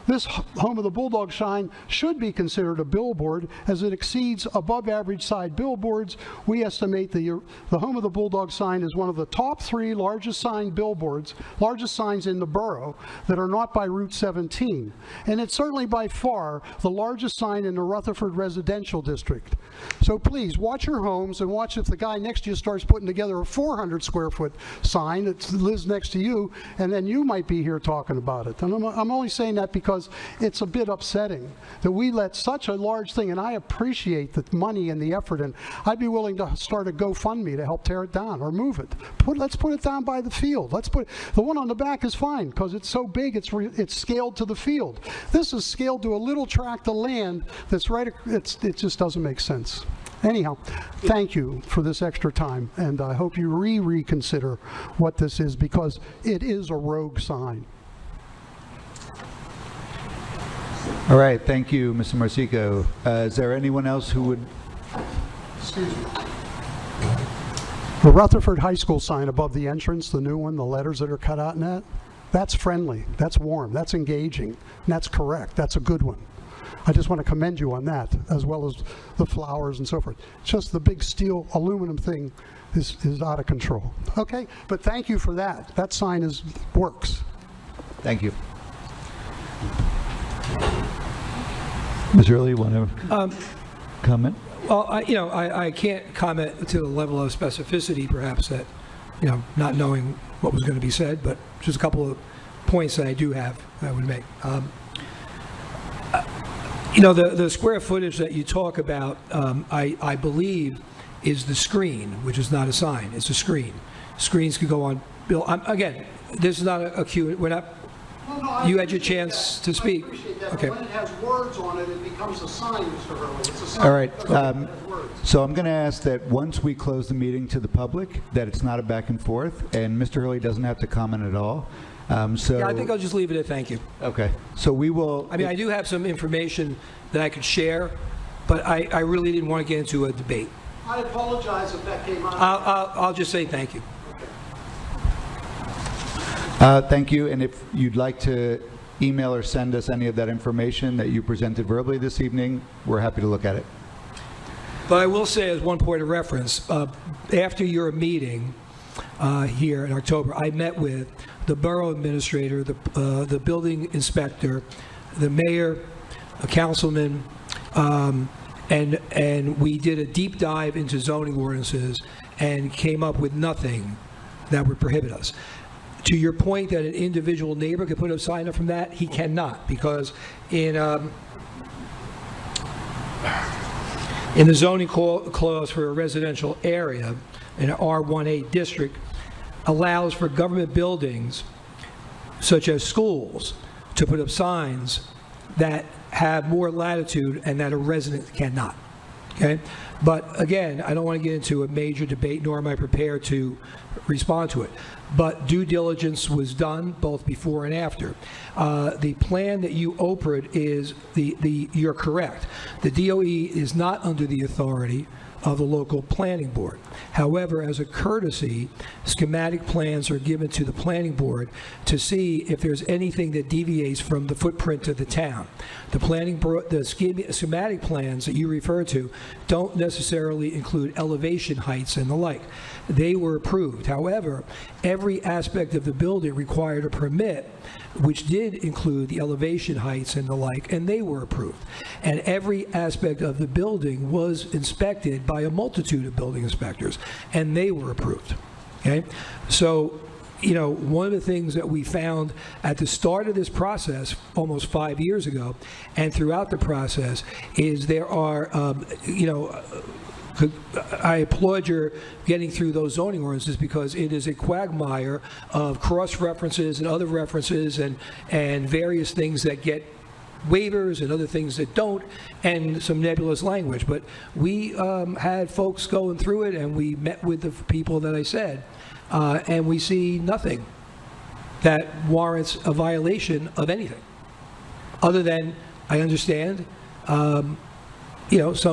This Home of the Bulldog sign should be considered a billboard as it exceeds above average side billboards. We estimate the Home of the Bulldog sign is one of the top 3 largest sign billboards, largest signs in the borough that are not by Route 17. And it's certainly by far the largest sign in the Rutherford residential district. So please watch your homes and watch if the guy next to you starts putting together a 400 square foot sign that lives next to you, and then you might be here talking about it. And I'm only saying that because it's a bit upsetting that we let such a large thing, and I appreciate the money and the effort, and I'd be willing to start a GoFundMe to help tear it down or move it. Let's put it down by the field. The one on the back is fine because it's so big it's scaled to the field. This is scaled to a little tract of land that's right. It just doesn't make sense. Anyhow, thank you for this extra time, and I hope you reconsider what this is because it is a rogue sign. All right, thank you, Mr. Marsico. Is there anyone else who would? Excuse me. The Rutherford High School sign above the entrance, the new one, the letters that are cut out in that's friendly, that's warm, that's engaging, and that's correct. That's a good one. I just want to commend you on that, as well as the flowers and so forth. Just the big steel aluminum thing is out of control. Okay, but thank you for that. That sign works. Thank you. Ms. Early, you want to comment? Well, I can't comment to the level of specificity, perhaps, that, not knowing what was going to be said, but just a couple of points that I do have I would make. The square footage that you talk about, I believe, is the screen, which is not a sign. It's a screen. Screens could go on. Bill, again, this is not a Q. We're not. You had your chance to speak. I appreciate that, okay. But when it has words on it, it becomes a sign, Mr. Hurley. It's a sign. All right. That has words. So I'm going to ask that once we close the meeting to the public, that it's not a back and forth, and Mr. Hurley doesn't have to comment at all. Yeah, I think I'll just leave it at thank you. Okay. So we will. I mean, I do have some information that I could share, but I really didn't want to get into a debate. I apologize if that came out. I'll just say thank you. Thank you. And if you'd like to email or send us any of that information that you presented verbally this evening, we're happy to look at it. But I will say, as one point of reference, after your meeting here in October, I met with the borough administrator, the building inspector, the mayor, a councilman, and we did a deep dive into zoning ordinances and came up with nothing that would prohibit us. To your point that an individual neighbor could put a sign up from that, he cannot, because in the zoning clause for a residential area, an R18 district allows for government buildings, such as schools, to put up signs that have more latitude and that a resident cannot. Okay? But again, I don't want to get into a major debate, nor am I prepared to respond to it. But due diligence was done both before and after. The plan that you offered is you're correct. The DOE is not under the authority of the local planning board. However, as a courtesy, schematic plans are given to the planning board to see if there's anything that deviates from the footprint of the town. The schematic plans that you refer to don't necessarily include elevation heights and the like. They were approved. However, every aspect of the building required a permit, which did include the elevation heights and the like, and they were approved. And every aspect of the building was inspected by a multitude of building inspectors, and they were approved. Okay? So, one of the things that we found at the start of this process, almost 5 years ago, and throughout the process, is there are, I applaud your getting through those zoning ordinances because it is a quagmire of cross-references and other references and various things that get waivers and other things that don't, and some nebulous language. But we had folks going through it, and we met with the people that I said, and we see nothing that warrants a violation of anything. Other than, I understand, some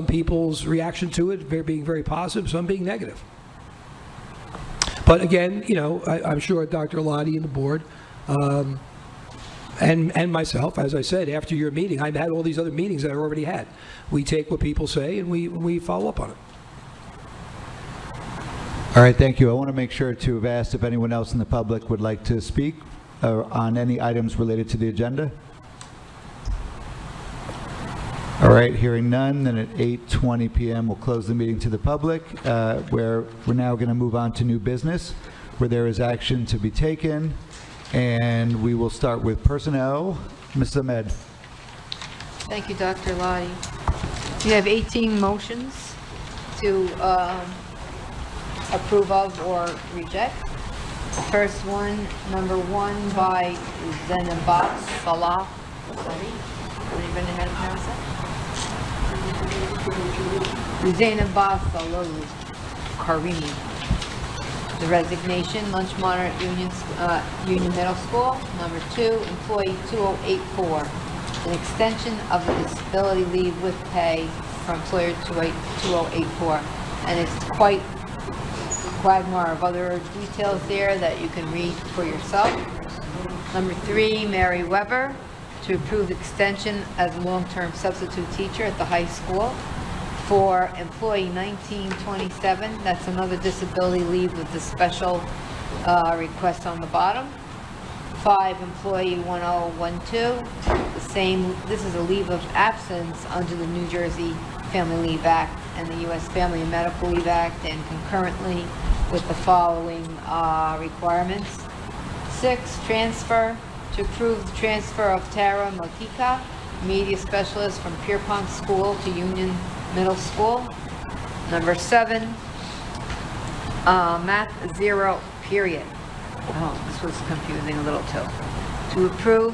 people's reaction to it being very positive, some being negative. But again, I'm sure Dr. Lottie and the board, and myself, as I said, after your meeting, I've had all these other meetings that I already had. We take what people say and we follow up on it. All right, thank you. I want to make sure to have asked if anyone else in the public would like to speak on any items related to the agenda. All right, hearing none, then at 8:20 p.m. we'll close the meeting to the public, where we're now going to move on to new business, where there is action to be taken, and we will start with personnel. Ms. Ahmed. Thank you, Dr. Lottie. We have 18 motions to approve of or reject. The first one, number 1 by Zenabat Salah. Sorry, anybody know how to pronounce that? Zenabat Salah Karimi. The resignation, lunch monitor at Union Middle School. Number 2, employee 2084. An extension of the disability leave with pay for employer 2084. And it's quite quagmire of other details there that you can read for yourself. Number 3, Mary Weber, to approve extension as a long-term substitute teacher at the high school for employee 1927. That's another disability leave with the special request on the bottom. 5, employee 1012. The same, this is a leave of absence under the New Jersey Family Leave Act and the U.S. Family and Medical Leave Act, and concurrently with the following requirements. 6, transfer, to approve the transfer of Tara Motika, media specialist from Pierpont School to Union Middle School. Number 7, math 0, period. Oh, this was confusing a little too. To approve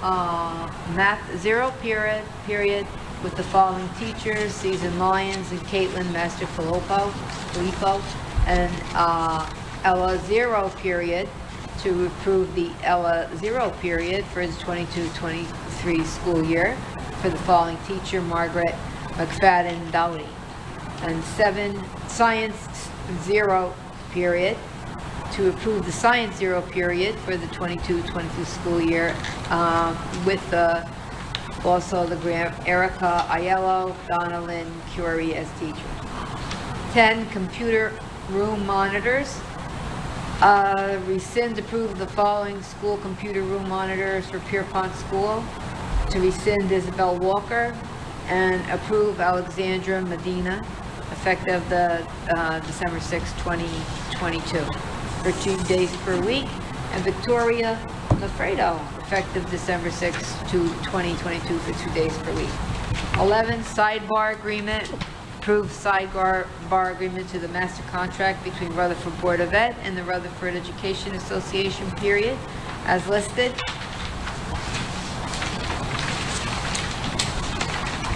math 0, period, with the following teachers: Susan Lyons and Caitlin Master Filippo, and Ella 0, period, to approve the Ella 0, period for his 22-23 school year for the following teacher: Margaret McFadden Dowdy. And 7, science 0, period, to approve the science 0, period for the 22-22 school year with also the Erica Aiello, Donna Lynn Curie as teacher. 10, computer room monitors. Rescind, approve the following school computer room monitors for Pierpont School. To rescind Isabel Walker and approve Alexandra Medina, effective the December 6, 2022, for 2 days per week, and Victoria Lafredo, effective December 6 to 2022, for 2 days per week. 11, sidebar agreement. Approve sidebar agreement to the master contract between Rutherford Board of Ed and the Rutherford Education Association, period, as listed.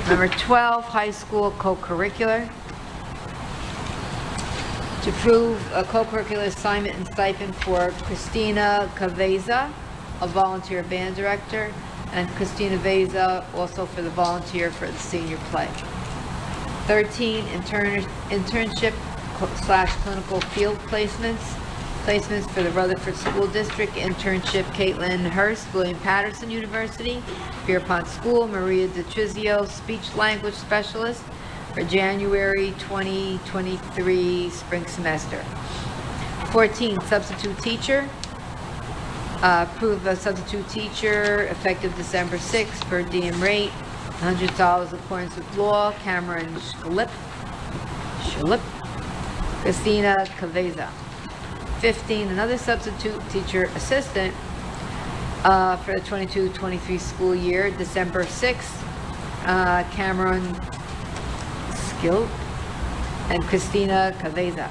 Number 12, high school co-curricular. To approve a co-curricular assignment and stipend for Christina Caveza, a volunteer band director, and Christina Veza also for the volunteer for the senior play. 13, internship/clinical field placements for the Rutherford School District. Internship: Caitlin Hurst, William Patterson University, Pierpont School. Maria DeTrizio, speech language specialist for January 2023 spring semester. 14, substitute teacher. Approve a substitute teacher effective December 6th per diem rate, $100 in accordance with law. Cameron Schlip, Christina Caveza. 15, another substitute teacher assistant for the 22-23 school year, December 6th, Cameron Skill and Christina Caveza.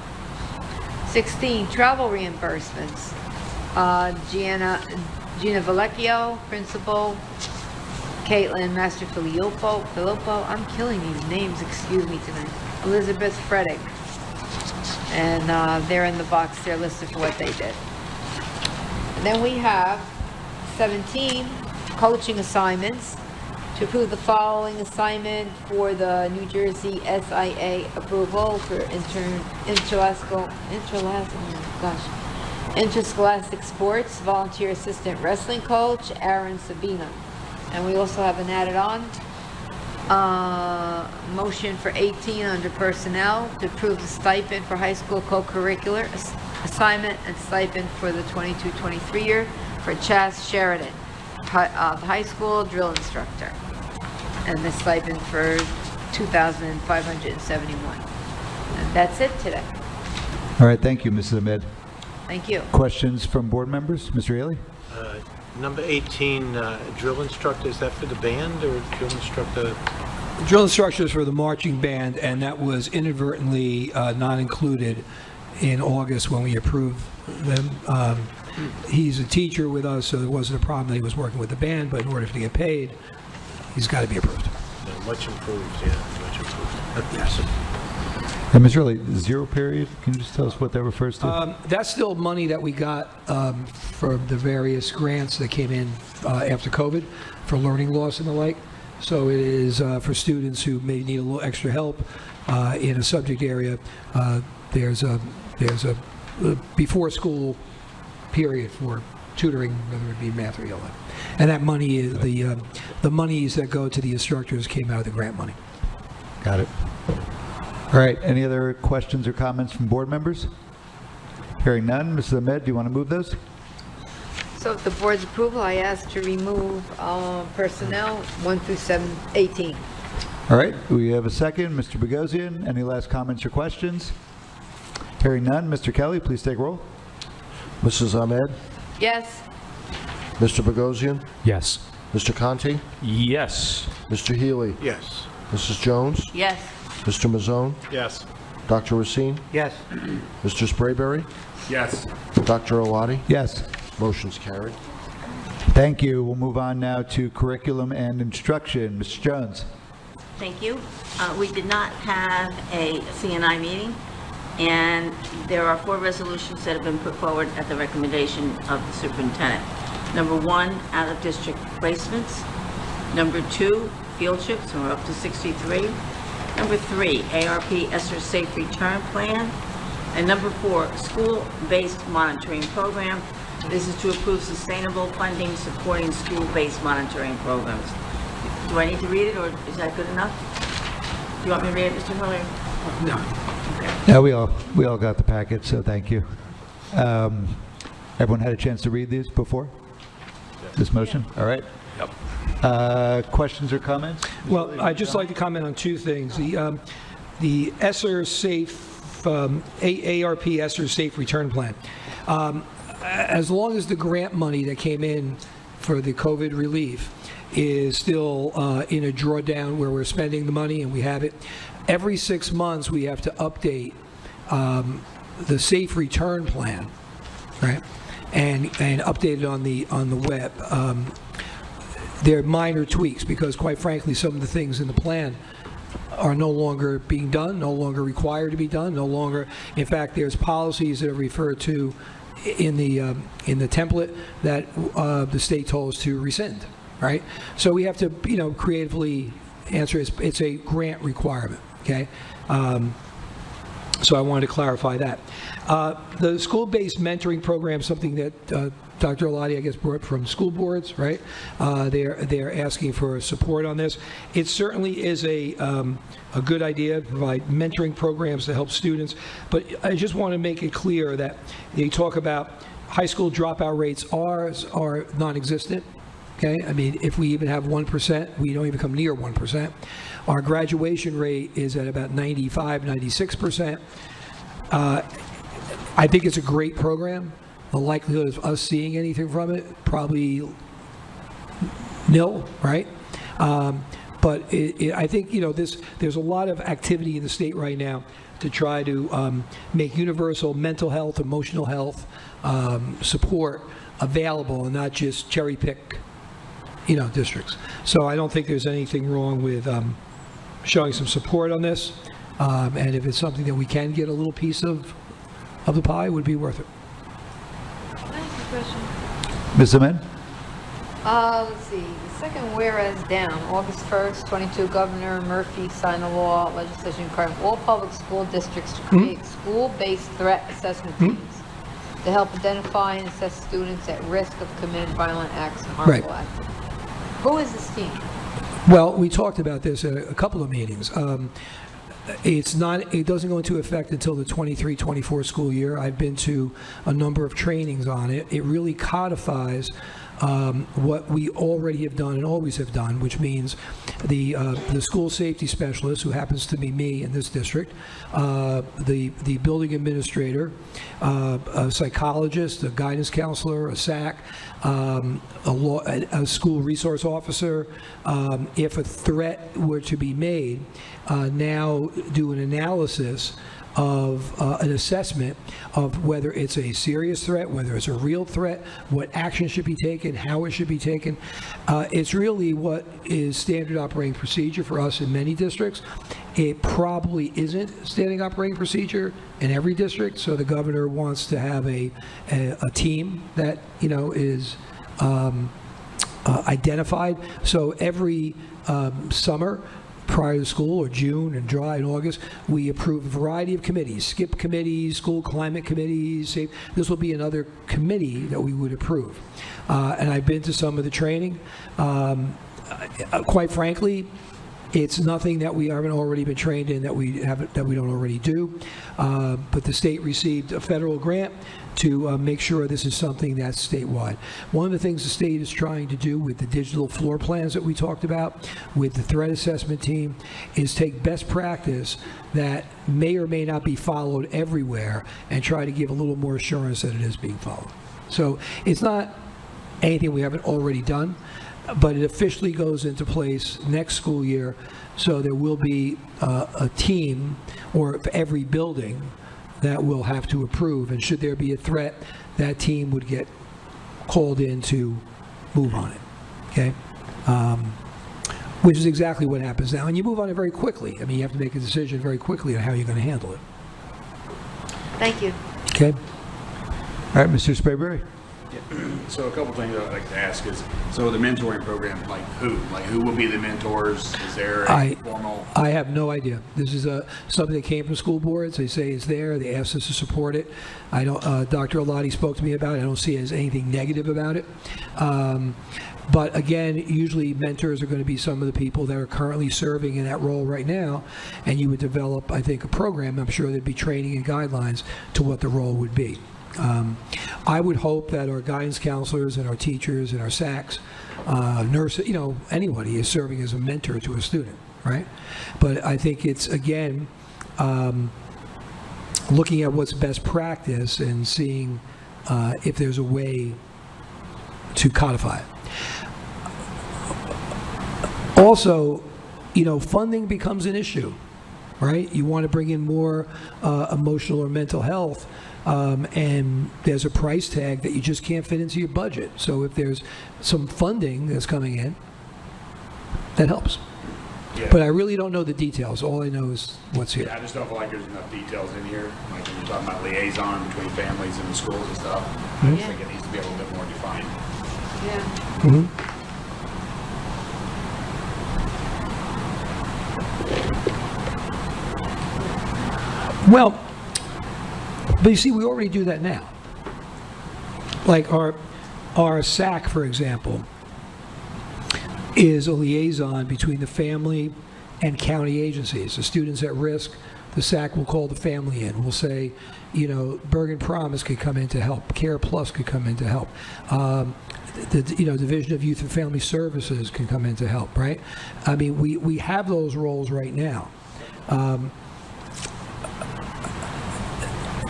16, travel reimbursements. Gina Vallecchio, principal. Caitlin Master Filippo, I'm killing these names, excuse me tonight. Elizabeth Freddick. And they're in the box, they're listed for what they did. And then we have 17, coaching assignments. to approve the following assignment for the New Jersey SIA approval for interscholastic sports, volunteer assistant wrestling coach, Aaron Sabina. And we also have an added on, motion for 18 under personnel to approve the stipend for high school co-curricular assignment and stipend for the 22-23 year for Chas Sheridan, the high school drill instructor. And the stipend for 2,571. And that's it today. All right, thank you, Mrs. Ahmed. Thank you. Questions from board members? Mr. Haley? Number 18, drill instructor, is that for the band or drill instructor? Drill instructors for the marching band, and that was inadvertently not included in August when we approved them. He's a teacher with us, so there wasn't a problem that he was working with the band, but in order to get paid, he's got to be approved. Yeah, much improved, yeah, much improved. Yes. And Ms. Hurley, zero period, can you just tell us what that refers to? That's still money that we got for the various grants that came in after COVID for learning loss and the like. So it is for students who may need a little extra help in a subject area. There's a before school period for tutoring, whether it be math or ELA. And that money is the monies that go to the instructors came out of the grant money. Got it. All right, any other questions or comments from board members? Hearing none, Mrs. Ahmed, do you want to move those? So with the board's approval, I ask to remove personnel 1 through 18. All right, we have a second. Mr. Bogosian, any last comments or questions? Hearing none, Mr. Kelly, please take roll. Mrs. Ahmed? Yes. Mr. Bogosian? Yes. Mr. Conti? Yes. Mr. Healy? Yes. Mrs. Jones? Yes. Mr. Mazzone? Yes. Dr. Racine? Yes. Mr. Sprayberry? Yes. Dr. Oladi? Yes. Motion's carried. Thank you. We'll move on now to curriculum and instruction. Mr. Jones. Thank you. We did not have a CNI meeting, and there are 4 resolutions that have been put forward at the recommendation of the superintendent. Number 1, out-of-district placements. Number 2, field trips, and we're up to 63. Number 3, ARP ESSER Safe Return Plan. And number 4, school-based monitoring program. This is to approve sustainable funding supporting school-based monitoring programs. Do I need to read it, or is that good enough? Do you want me to read it, Mr. Hiller? No. Yeah, we all got the packet, so thank you. Everyone had a chance to read these before? This motion? All right. Yep. Questions or comments? Well, I'd just like to comment on 2 things. The ESSER Safe, ARP ESSER Safe Return Plan. As long as the grant money that came in for the COVID relief is still in a drawdown where we're spending the money and we have it, every 6 months we have to update the Safe Return Plan, right? And update it on the web. They're minor tweaks because, quite frankly, some of the things in the plan are no longer being done, no longer required to be done, no longer. In fact, there's policies that are referred to in the template that the state told us to rescind, right? So we have to, creatively answer. It's a grant requirement, okay? So I wanted to clarify that. The school-based mentoring program, something that Dr. Oladi, I guess, brought from school boards, right? They're asking for support on this. It certainly is a good idea to provide mentoring programs to help students, but I just want to make it clear that they talk about high school dropout rates are non-existent. Okay, I mean, if we even have 1%, we don't even come near 1%. Our graduation rate is at about 95, 96%. I think it's a great program. The likelihood of us seeing anything from it, probably nil, right? But I think, there's a lot of activity in the state right now to try to make universal mental health, emotional health support available and not just cherry pick districts. So I don't think there's anything wrong with showing some support on this. And if it's something that we can get a little piece of the pie, it would be worth it. Can I ask a question? Ms. Amen? Let's see, the second whereas down, August 1st, 22, Governor Murphy signed a law, legislation requiring all public school districts to create school-based threat assessment teams to help identify and assess students at risk of committing violent acts and harmful acts. Who is this team? Well, we talked about this at a couple of meetings. It doesn't go into effect until the 23-24 school year. I've been to a number of trainings on it. It really codifies what we already have done and always have done, which means the school safety specialist, who happens to be me in this district, the building administrator, a psychologist, a guidance counselor, a SAC, a school resource officer. If a threat were to be made, now do an analysis of an assessment of whether it's a serious threat, whether it's a real threat, what action should be taken, how it should be taken. It's really what is standard operating procedure for us in many districts. It probably isn't standing operating procedure in every district, so the governor wants to have a team that, is identified. So every summer, prior to school, or June and July and August, we approve a variety of committees, SCIP committees, school climate committees. This will be another committee that we would approve. And I've been to some of the training. Quite frankly, it's nothing that we haven't already been trained in that we don't already do. But the state received a federal grant to make sure this is something that's statewide. One of the things the state is trying to do with the digital floor plans that we talked about, with the threat assessment team, is take best practice that may or may not be followed everywhere and try to give a little more assurance that it is being followed. So it's not anything we haven't already done, but it officially goes into place next school year, so there will be a team, or for every building, that will have to approve, and should there be a threat, that team would get called in to move on it, okay? Which is exactly what happens now, and you move on it very quickly. I mean, you have to make a decision very quickly on how you're going to handle it. Thank you. Okay? All right, Mr. Sprayberry. So a couple things I'd like to ask is, so the mentoring program, like who will be the mentors? Is there a formal? I have no idea. This is something that came from school boards. They say it's there. They asked us to support it. I don't. Dr. Alati spoke to me about it. I don't see it as anything negative about it. But again, usually mentors are going to be some of the people that are currently serving in that role right now, and you would develop, I think, a program. I'm sure there'd be training and guidelines to what the role would be. I would hope that our guidance counselors and our teachers and our SACs, nurses, anybody is serving as a mentor to a student, right? But I think it's, again, looking at what's best practice and seeing if there's a way to codify it. Also, funding becomes an issue, right? You want to bring in more emotional or mental health, and there's a price tag that you just can't fit into your budget. So if there's some funding that's coming in, that helps. Yeah. But I really don't know the details. All I know is what's here. Yeah, I just don't feel like there's enough details in here. Like when you're talking about liaison between families and the schools and stuff, I just think it needs to be a little bit more defined. Yeah. Mm-hmm. Well, but you see, we already do that now. Like our SAC, for example, is a liaison between the family and county agencies. The students at risk, the SAC will call the family in. We'll say, Bergen Promise could come in to help. Care Plus could come in to help. The Division of Youth and Family Services can come in to help, right? I mean, we have those roles right now.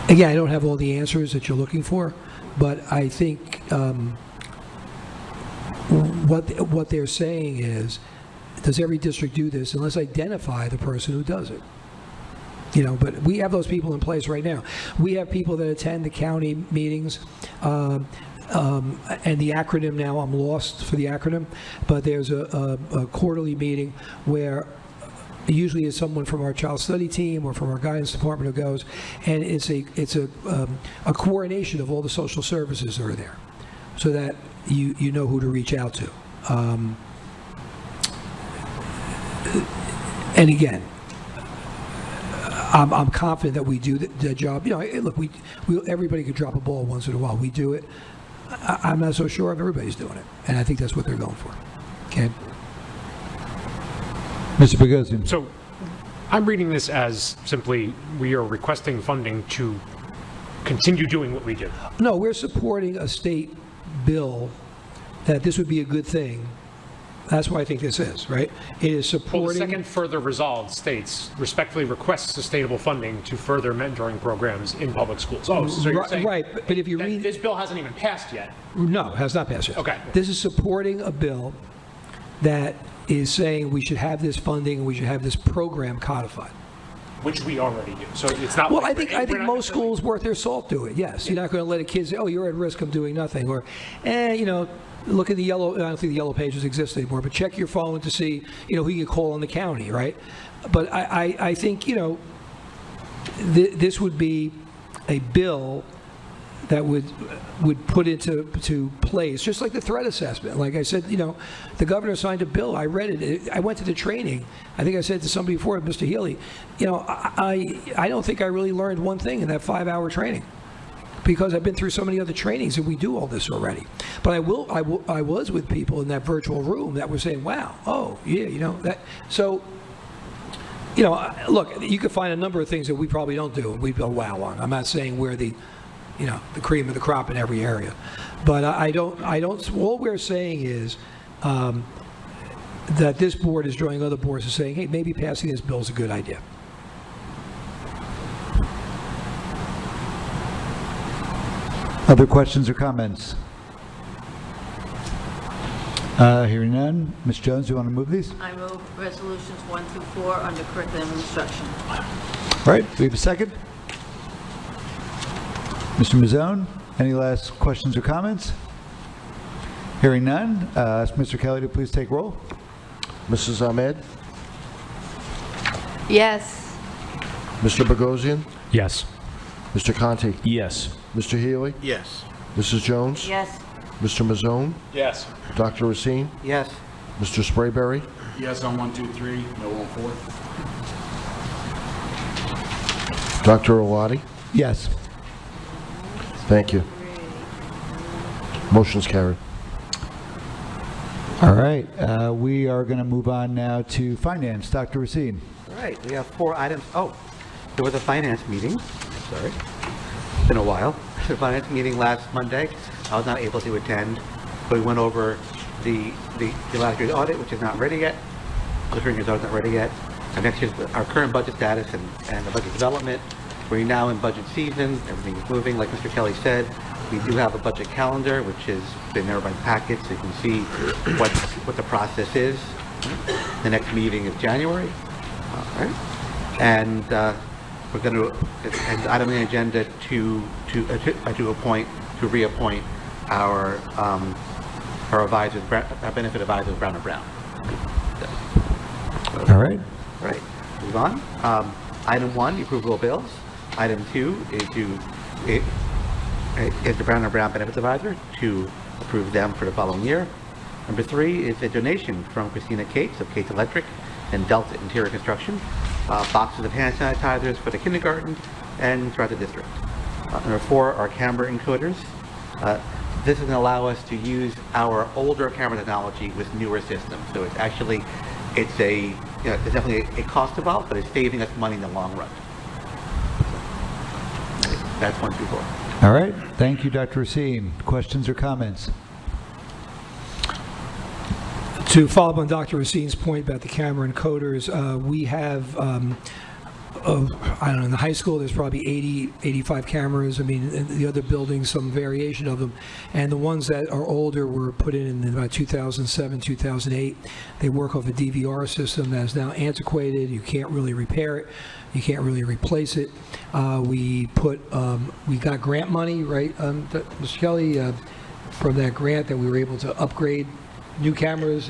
Again, I don't have all the answers that you're looking for, but I think what they're saying is, does every district do this? And let's identify the person who does it. But we have those people in place right now. We have people that attend the county meetings, and the acronym now, I'm lost for the acronym, but there's a quarterly meeting where usually it's someone from our child study team or from our guidance department who goes, and it's a coordination of all the social services that are there. so that you know who to reach out to. And again, I'm confident that we do the job. You know, look, we everybody could drop a ball once in a while. We do it. I'm not so sure if everybody's doing it, and I think that's what they're going for. Okay. Mr. Bogosian. So I'm reading this as simply we are requesting funding to continue doing what we do. No, we're supporting a state bill that this would be a good thing. That's why I think this is, right? It is Well, the supporting... second further resolved states respectfully requests sustainable funding to further mentoring programs in public schools. Oh, so you're saying... Right, but if you that read... This bill hasn't even passed yet. No, it has not passed yet. Okay. This is supporting a bill that is saying we should have this funding and we should have this program codified. Which we already do. So it's not... Well, like I think we're not most necessarily- schools worth their salt do it, yes. You're not going to let a kid say, oh, you're at risk of doing nothing, or, you know, look at the yellow, I don't think the yellow pages exist anymore, but check your phone to see, you know, who you can call in the county, right? But I think, you know, this would be a bill that would put into place, just like the threat assessment. Like I said, you know, the governor signed a bill. I read it. I went to the training. I think I said to somebody before, Mr. Healy, you know, I don't think I really learned one thing in that 5-hour training, because I've been through so many other trainings and we do all this already. But I was with people in that virtual room that were saying, wow, oh, yeah, you know, that. So, you know, look, you could find a number of things that we probably don't do and we'd go wow on. I'm not saying we're the, you know, the cream of the crop in every area. But I don't, all we're saying is that this board is joining other boards and saying, hey, maybe passing this bill is a good idea. Other questions or comments? Hearing none. Ms. Jones, do you want to move these? I move resolutions 1 through 4 under curriculum and instruction. All right, we have a second. Mr. Mazzone, any last questions or comments? Hearing none, ask Mr. Kelly to please take roll. Mrs. Ahmed? Yes. Mr. Bogosian? Yes. Mr. Conti? Yes. Mr. Healy? Yes. Mrs. Jones? Yes. Mr. Mazzone? Yes. Dr. Racine? Yes. Mr. Sprayberry? Yes on 1, 2, 3, no on 4. Dr. Oladi? Yes. Thank you. Motion's carried. All right, we are going to move on now to finance. Dr. Racine. All right, we have 4 items. Oh, there was a finance meeting. Sorry, it's been a while. The finance meeting last Monday. I was not able to attend, but we went over the last year's audit, which is not ready yet. The current year's audit is not ready yet. And next year's our current budget status and the budget development. We're now in budget season. Everything is moving. Like Mr. Kelly said, we do have a budget calendar, which has been in everybody's packet, so you can see what the process is. The next meeting is January. All right. And we're going to, and item on the agenda to reappoint our advisors, our benefit advisors, Brown and Brown. All right. All right, move on. Item 1, the approval of bills. Item 2 is the Brown and Brown benefits advisor to approve them for the following year. Number 3 is a donation from Christina Cates of Cates Electric and Delta Interior Construction, boxes of hand sanitizers for the kindergarten and throughout the district. Number 4 are camera encoders. This is going to allow us to use our older camera technology with newer systems. So it's actually, it's there's definitely a cost involved, but it's saving us money in the long run. That's 1 through 4. All right, thank you, Dr. Racine. Questions or comments? To follow up on Dr. Racine's point about the camera encoders, we have, I don't know, in the high school, there's probably 80, 85 cameras. I mean, in the other buildings, some variation of them. And the ones that are older were put in about 2007, 2008. They work off a DVR system that is now antiquated. You can't really repair it. You can't really replace it. We got grant money, right, Mr. Kelly, from that grant that we were able to upgrade new cameras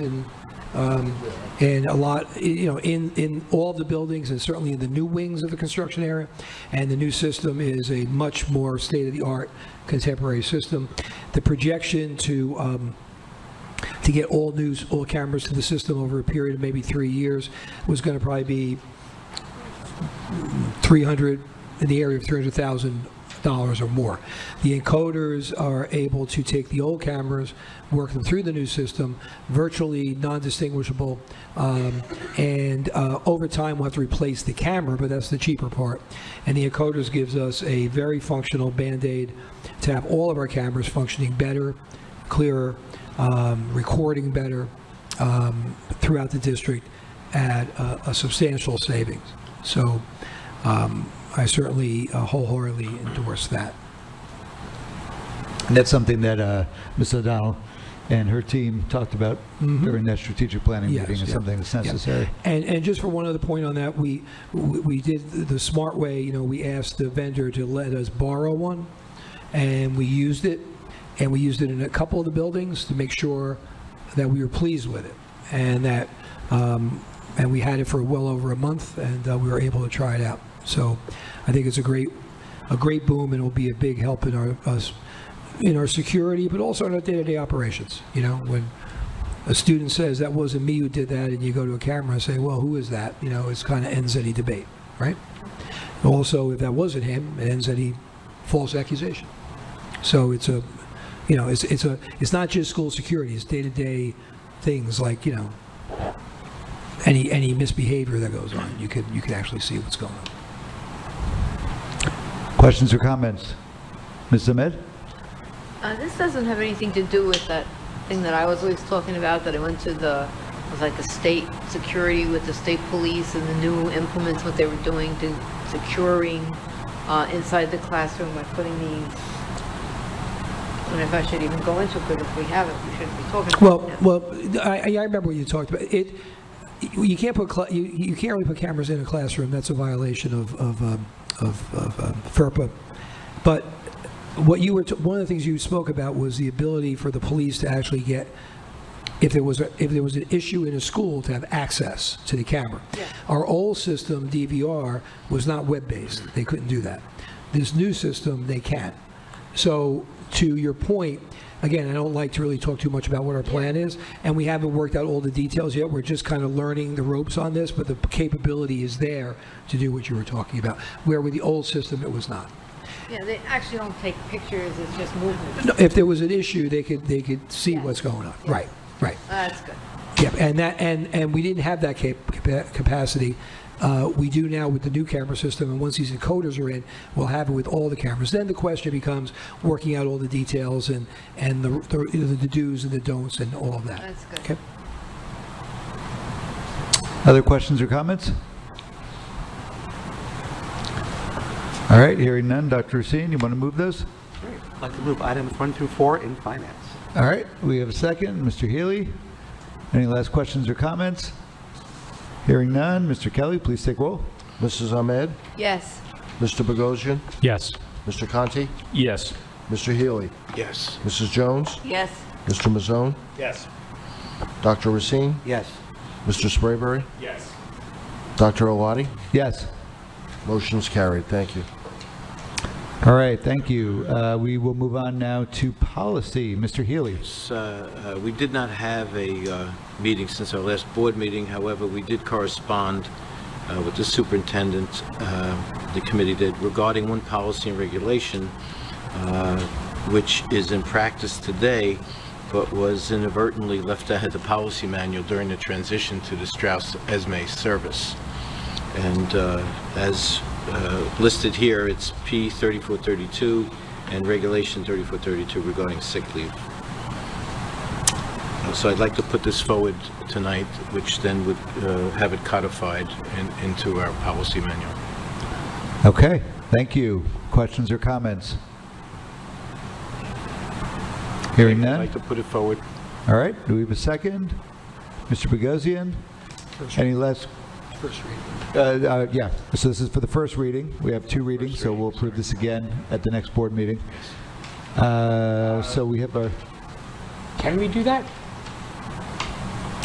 And a lot, in all the buildings and certainly in the new wings of the construction area. And the new system is a much more state-of-the-art contemporary system. The projection to get all cameras to the system over a period of maybe 3 years was going to probably be in the area of $300,000 or more. The encoders are able to take the old cameras, work them through the new system, virtually non-distinguishable, and over time we'll have to replace the camera, but that's the cheaper part. And the encoders gives us a very functional Band-Aid to have all of our cameras functioning better, clearer, recording better throughout the district at a substantial savings. So I certainly wholeheartedly endorse that. And that's something that Ms. O'Donnell and her team talked about during that strategic planning Yes, meeting. Is yeah. something that's necessary. Yeah. And just for one other point on that, we did the smart way. We asked the vendor to let us borrow one, and we used it. And we used it in a couple of the buildings to make sure that we were pleased with it, and that and we had it for well over a month, and we were able to try it out. So I think it's a great boom, and it will be a big help in our security, but also in our day-to-day operations. When a student says that wasn't me who did that, and you go to a camera and say, well, who is that? It kind of ends any debate, right? Also, if that wasn't him, it ends any false accusation. So it's it's not just school security. It's day-to-day things like any misbehavior that goes on. You can actually see what's going on. Questions or comments? Ms. Ahmed? This doesn't have anything to do with that thing that I was always talking about, that I went to it was like a state security with the state police and the new implements, what they were doing to securing inside the classroom by putting these. I don't know if I should even go into it, but if we have it, we shouldn't be talking about it. Well, I remember what you talked about. You can't put you can't really put cameras in a classroom. That's a violation of FERPA. But what you were one of the things you spoke about was the ability for the police to actually get, if there was an issue in a school, to have access to the camera. Yeah. Our old system, DVR, was not web-based. They couldn't do that. This new system, they can. So to your point, again, I don't like to really talk too much about what our plan is, and we haven't worked out all the details yet. We're just kind of learning the ropes on this, but the capability is there to do what you were talking about, where with the old system, it was not. Yeah, they actually don't take pictures, it's just movement. No, if there was an issue, they could see what's going on. Yeah. Right. That's good. Yeah, and we didn't have that capacity. We do now with the new camera system, and once these encoders are in, we'll have it with all the cameras. Then the question becomes working out all the details and the do's and the don'ts and all of that. That's good. Okay. Other questions or comments? All right, hearing none. Dr. Racine, you want to move those? I'd like to move items 1 through 4 in finance. All right, we have a second. Mr. Healy, any last questions or comments? Hearing none. Mr. Kelly, please take roll. Mrs. Ahmed? Yes. Mr. Bogosian? Yes. Mr. Conti? Yes. Mr. Healy? Yes. Mrs. Jones? Yes. Mr. Mazzone? Yes. Dr. Racine? Yes. Mr. Sprayberry? Yes. Dr. Oladi? Yes. Motion's carried. Thank you. All right, thank you. We will move on now to policy. Mr. Healy. We did not have a meeting since our last board meeting. However, we did correspond with the superintendent, the committee did, regarding one policy and regulation, which is in practice today, but was inadvertently left out of the policy manual during the transition to the Strauss-Esme service. And as listed here, it's P 3432 and Regulation 3432 regarding sick leave. So I'd like to put this forward tonight, which then would have it codified into our policy manual. Okay, thank you. Questions or comments? Hearing I'd none. like to put it forward. All right, do we have a second? Mr. Bogosian? Any less? First reading. Yeah, so this is for the first reading. We have 2 readings, so we'll approve this again at the next board meeting. So we have our... Can we do that?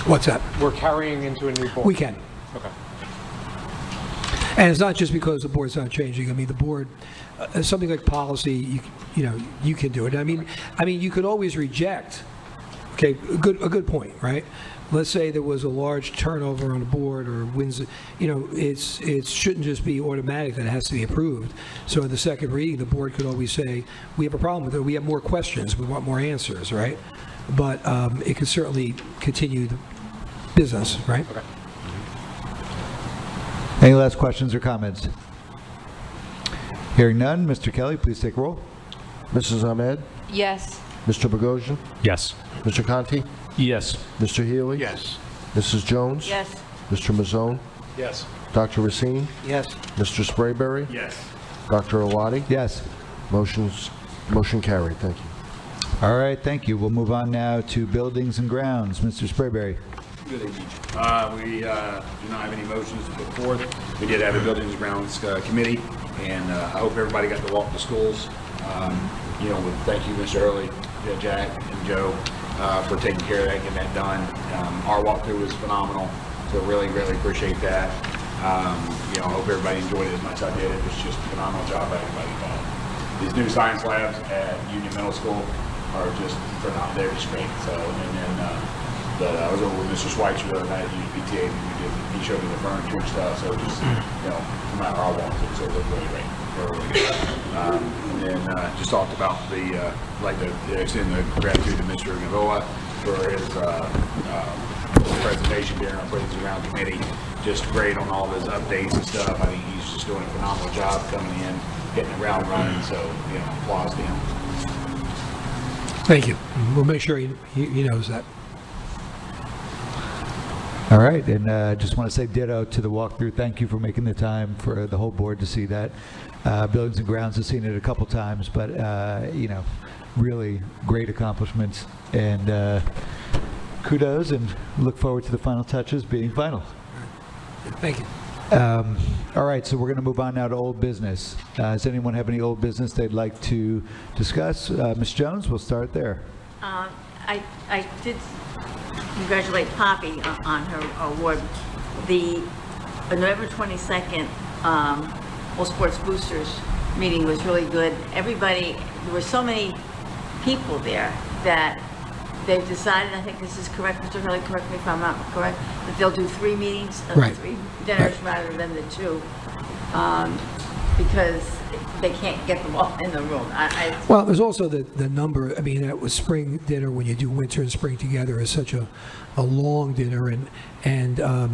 What's that? We're carrying into a new board? We can. Okay. And it's not just because the board's not changing. I mean, the board, something like policy, you can do it. I mean, you could always reject. Okay, a good point, right? Let's say there was a large turnover on the board or wins, it shouldn't just be automatic that it has to be approved. So in the second reading, the board could always say, we have a problem with it, we have more questions, we want more answers, right? But it could certainly continue the business, right? Okay. Any last questions or comments? Hearing none, Mr. Kelly, please take roll. Mrs. Ahmed? Yes. Mr. Bogosian? Yes. Mr. Conti? Yes. Mr. Healy? Yes. Mrs. Jones? Yes. Mr. Mazzone? Yes. Dr. Racine? Yes. Mr. Sprayberry? Yes. Dr. Awadi? Yes. Motion carried. Thank you. All right, thank you. We'll move on now to buildings and grounds. Mr. Sprayberry. Good evening. We do not have any motions to put forth. We did have a Buildings and Grounds Committee, and I hope everybody got to walk the schools. Thank you, Mr. Hurley, Jack, and Joe, for taking care of that, getting that done. Our walkthrough was phenomenal, so really, really appreciate that. I hope everybody enjoyed it as much as I did. It was just a phenomenal job by everybody involved. These new science labs at Union Middle School are just phenomenal. They're just great. So, but I was over with Mr. Schweitzer the other night at UPTA, and he showed me the furniture and stuff. So just, no matter how long it so it looked really great. Really good. And then just talked about extend the gratitude to Mr. Gavoa for his presentation during our Buildings and Grounds Committee. Just great on all of his updates and stuff. I think he's just doing a phenomenal job coming in, getting the ground running. So, applause to him. Thank you. We'll make sure he knows that. All right, and I just want to say ditto to the walkthrough. Thank you for making the time for the whole board to see that. Buildings and Grounds has seen it a couple times, but, really great accomplishments. And kudos, and look forward to the final touches being final. Thank you. All right, so we're going to move on now to old business. Does anyone have any old business they'd like to discuss? Ms. Jones, we'll start there. I did congratulate Poppy on her award. The November 22nd All Sports Boosters meeting was really good. Everybody, there were so many people there that they've decided, I think this is correct, Mr. Hurley, correct me if I'm not correct, that they'll do 3 meetings, Right. 3 dinners rather than the 2, because they can't get them all in the room. Well, there's also the number. I mean, that was spring dinner, when you do winter and spring together, is such a long dinner, and I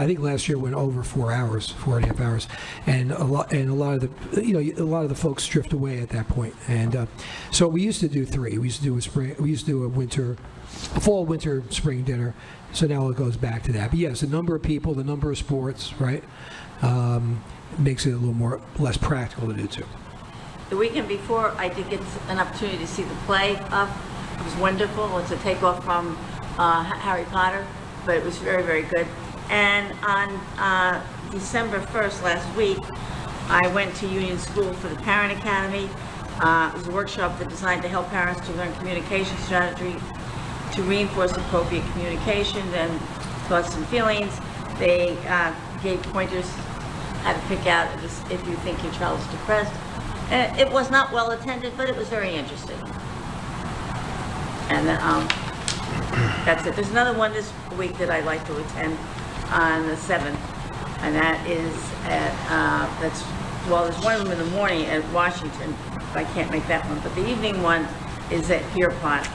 think last year went over 4 hours, 4.5 hours, and a lot of the folks drift away at that point, and so we used to do 3. We used to do a fall, winter, spring dinner. So now it goes back to that. But yes, the number of people, the number of sports, right? Makes it a little less practical to do too. The weekend before, I did get an opportunity to see the play up. It was wonderful. It's a takeoff from Harry Potter, but it was very, very good. And on December 1st, last week, I went to Union School for the Parent Academy. It was a workshop that designed to help parents to learn communication strategy, to reinforce appropriate communication and thoughts and feelings. They gave pointers how to pick out if you think your child is depressed. It was not well attended, but it was very interesting. And that's it. There's another one this week that I'd like to attend on the 7th, and that is at, there's one of them in the morning at Washington. I can't make that one, but the evening one is at Pierpont,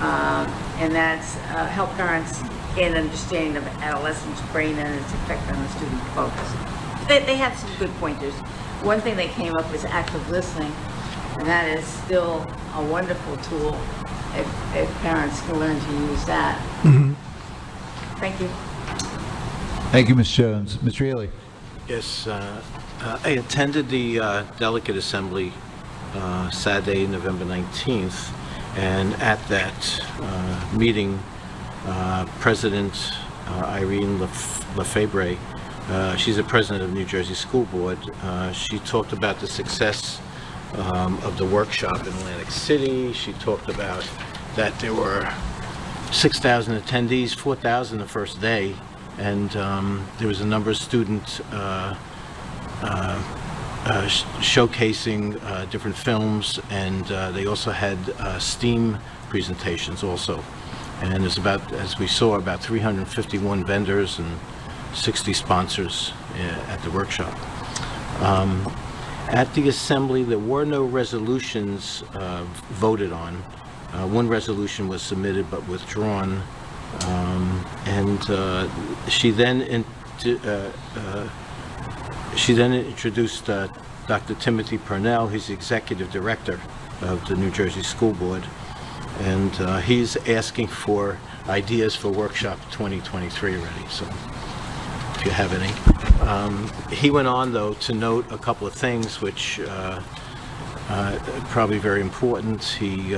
and that's help parents gain an understanding of adolescents' brain and its effect on the student focus. They have some good pointers. One thing they came up was active listening, and that is still a wonderful tool if parents can learn to use that. Mm-hmm. Thank you. Thank you, Ms. Jones. Mr. Healy. Yes, I attended the Delegate Assembly Saturday, November 19th, and at that meeting, President Irene Lefebvre, she's the president of New Jersey School Board, she talked about the success of the workshop in Atlantic City. She talked about that there were 6,000 attendees, 4,000 the first day, and there was a number of students showcasing different films, and they also had STEAM presentations also. And there's about, as we saw, about 351 vendors and 60 sponsors at the workshop. At the assembly, there were no resolutions voted on. One resolution was submitted but withdrawn, and she then introduced Dr. Timothy Purnell. He's the executive director of the New Jersey School Board, and he's asking for ideas for workshop 2023 already, so if you have any. He went on, though, to note a couple of things which probably very important. He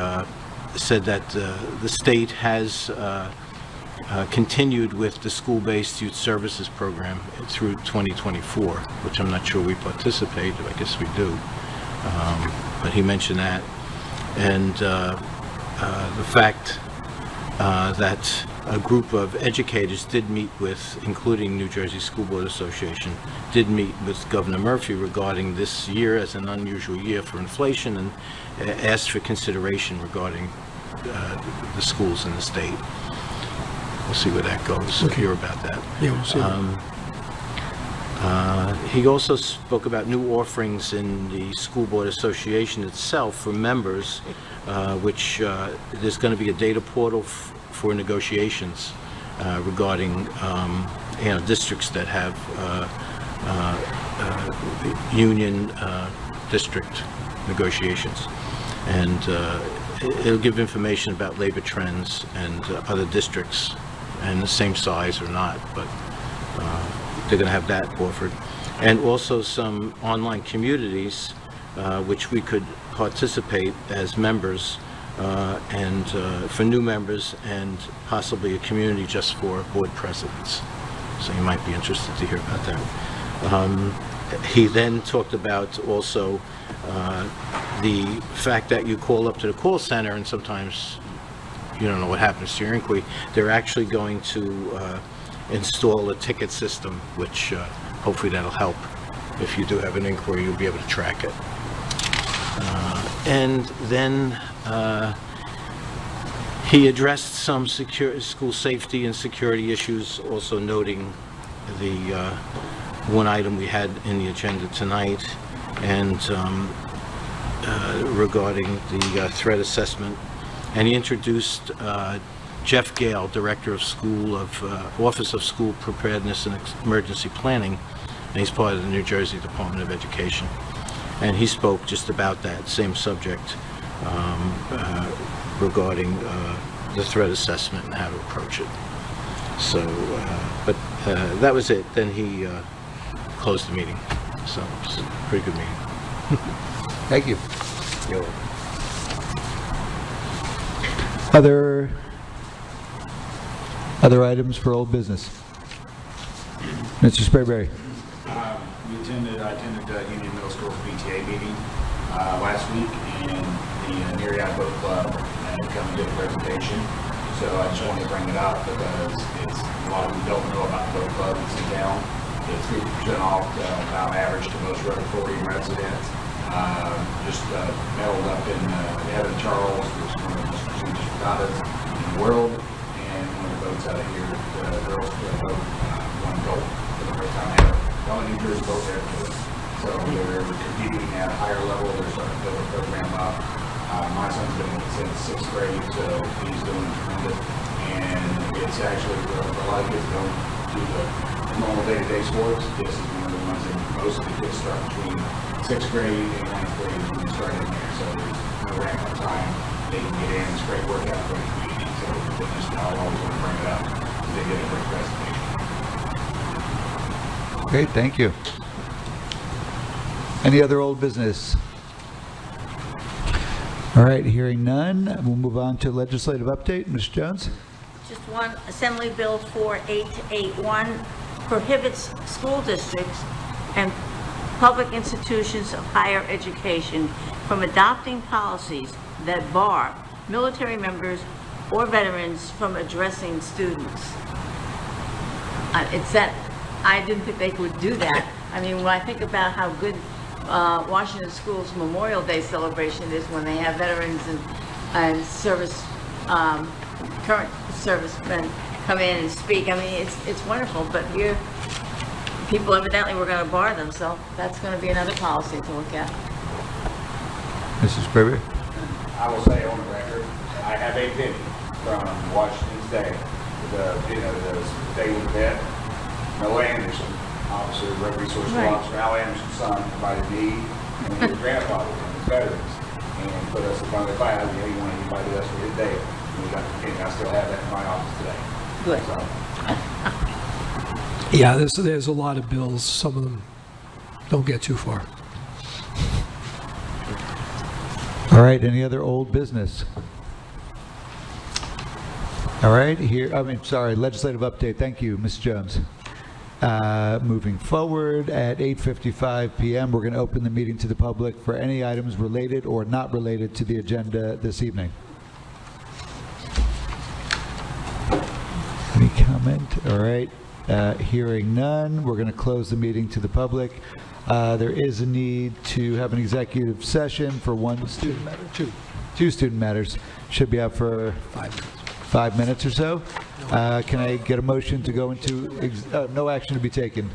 said that the state has continued with the school-based youth services program through 2024, which I'm not sure we participate, I guess we do. But he mentioned that. And the fact that a group of educators did meet with, including New Jersey School Board Association, did meet with Governor Murphy regarding this year as an unusual year for inflation, and asked for consideration regarding the schools in the state. We'll see where that goes. We'll hear about that. Yeah, we'll see. He also spoke about new offerings in the School Board Association itself for members, which there's going to be a data portal for negotiations regarding districts that have union district negotiations, and it'll give information about labor trends and other districts, and the same size or not, but they're going to have that offered. And also some online communities which we could participate as members, and for new members, and possibly a community just for board presidents. So you might be interested to hear about that. He then talked about also the fact that you call up to the call center and sometimes you don't know what happens to your inquiry. They're actually going to install a ticket system, which hopefully that'll help. If you do have an inquiry, you'll be able to track it. And then he addressed some school safety and security issues, also noting the one item we had in the agenda tonight, and regarding the threat assessment. And he introduced Jeff Gale, Director of Office of School Preparedness and Emergency Planning, and he's part of the New Jersey Department of Education. And he spoke just about that same subject regarding the threat assessment and how to approach it. So, but that was it. Then he closed the meeting. So it was a pretty good meeting. Thank you. You're welcome. Other items for old business? Mr. Sprayberry. I attended Union Middle School's PTA meeting last week, and the Myriad Boat Club had come and did a presentation. So I just wanted to bring it up because it's a lot of people don't know about the boat club. It's in town. It's 50% off about average to most Rutherford residents. Just medaled up in Evan Charles, which is one of the most prestigious regattas in the world, and one of the boats out of here, the girls boat, won gold for the first time ever. The only New Jersey boat there to do it. So they're competing at a higher level. They're starting to build a program up. My son's been in it since 6th grade, so he's doing tremendous. And it's actually for a lot of kids don't do the normal day-to-day sports. This is one of the ones that most of the kids start between 6th grade and 9th grade when they start in there. So there's no ramp up time. They can get in. It's a great workout for the community. So fitness, I always want to bring it up. They did a great presentation. Great, thank you. Any other old business? All right, hearing none, we'll move on to legislative update. Ms. Jones? Just one, Assembly Bill 4881 prohibits school districts and public institutions of higher education from adopting policies that bar military members or veterans from addressing students. It's that, I didn't think they would do that. I mean, when I think about how good Washington School's Memorial Day celebration is when they have veterans and service, current servicemen come in and speak, I mean, it's wonderful, but here, people evidently were going to bar them, so that's going to be another policy to look at. Mrs. Spraber? I will say on the record, I have a penny from Washington's Day, the day with the vet. Noah Anderson, officer, road resource officer, Al Anderson's son, provided me and his grandfather and his veterans, and put us in front of the class. He wanted anybody else for his day. And we got the penny. I still have that in my office today. Good. So, Yeah, there's a lot of bills. Some of them don't get too far. All right, any other old business? All right, legislative update. Thank you, Ms. Jones. Moving forward, at 8:55 p.m., we're going to open the meeting to the public for any items related or not related to the agenda this evening. Any comment? All right. Hearing none, we're going to close the meeting to the public. There is a need to have an executive session for one student matter, two student matters. Should be out for 5 minutes or so. Can I get a motion to go into, no action to be taken.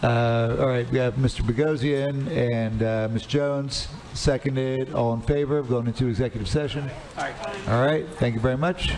All right, we have Mr. Bogosian and Ms. Jones, seconded. All in favor of going into executive session? All right, thank you very much.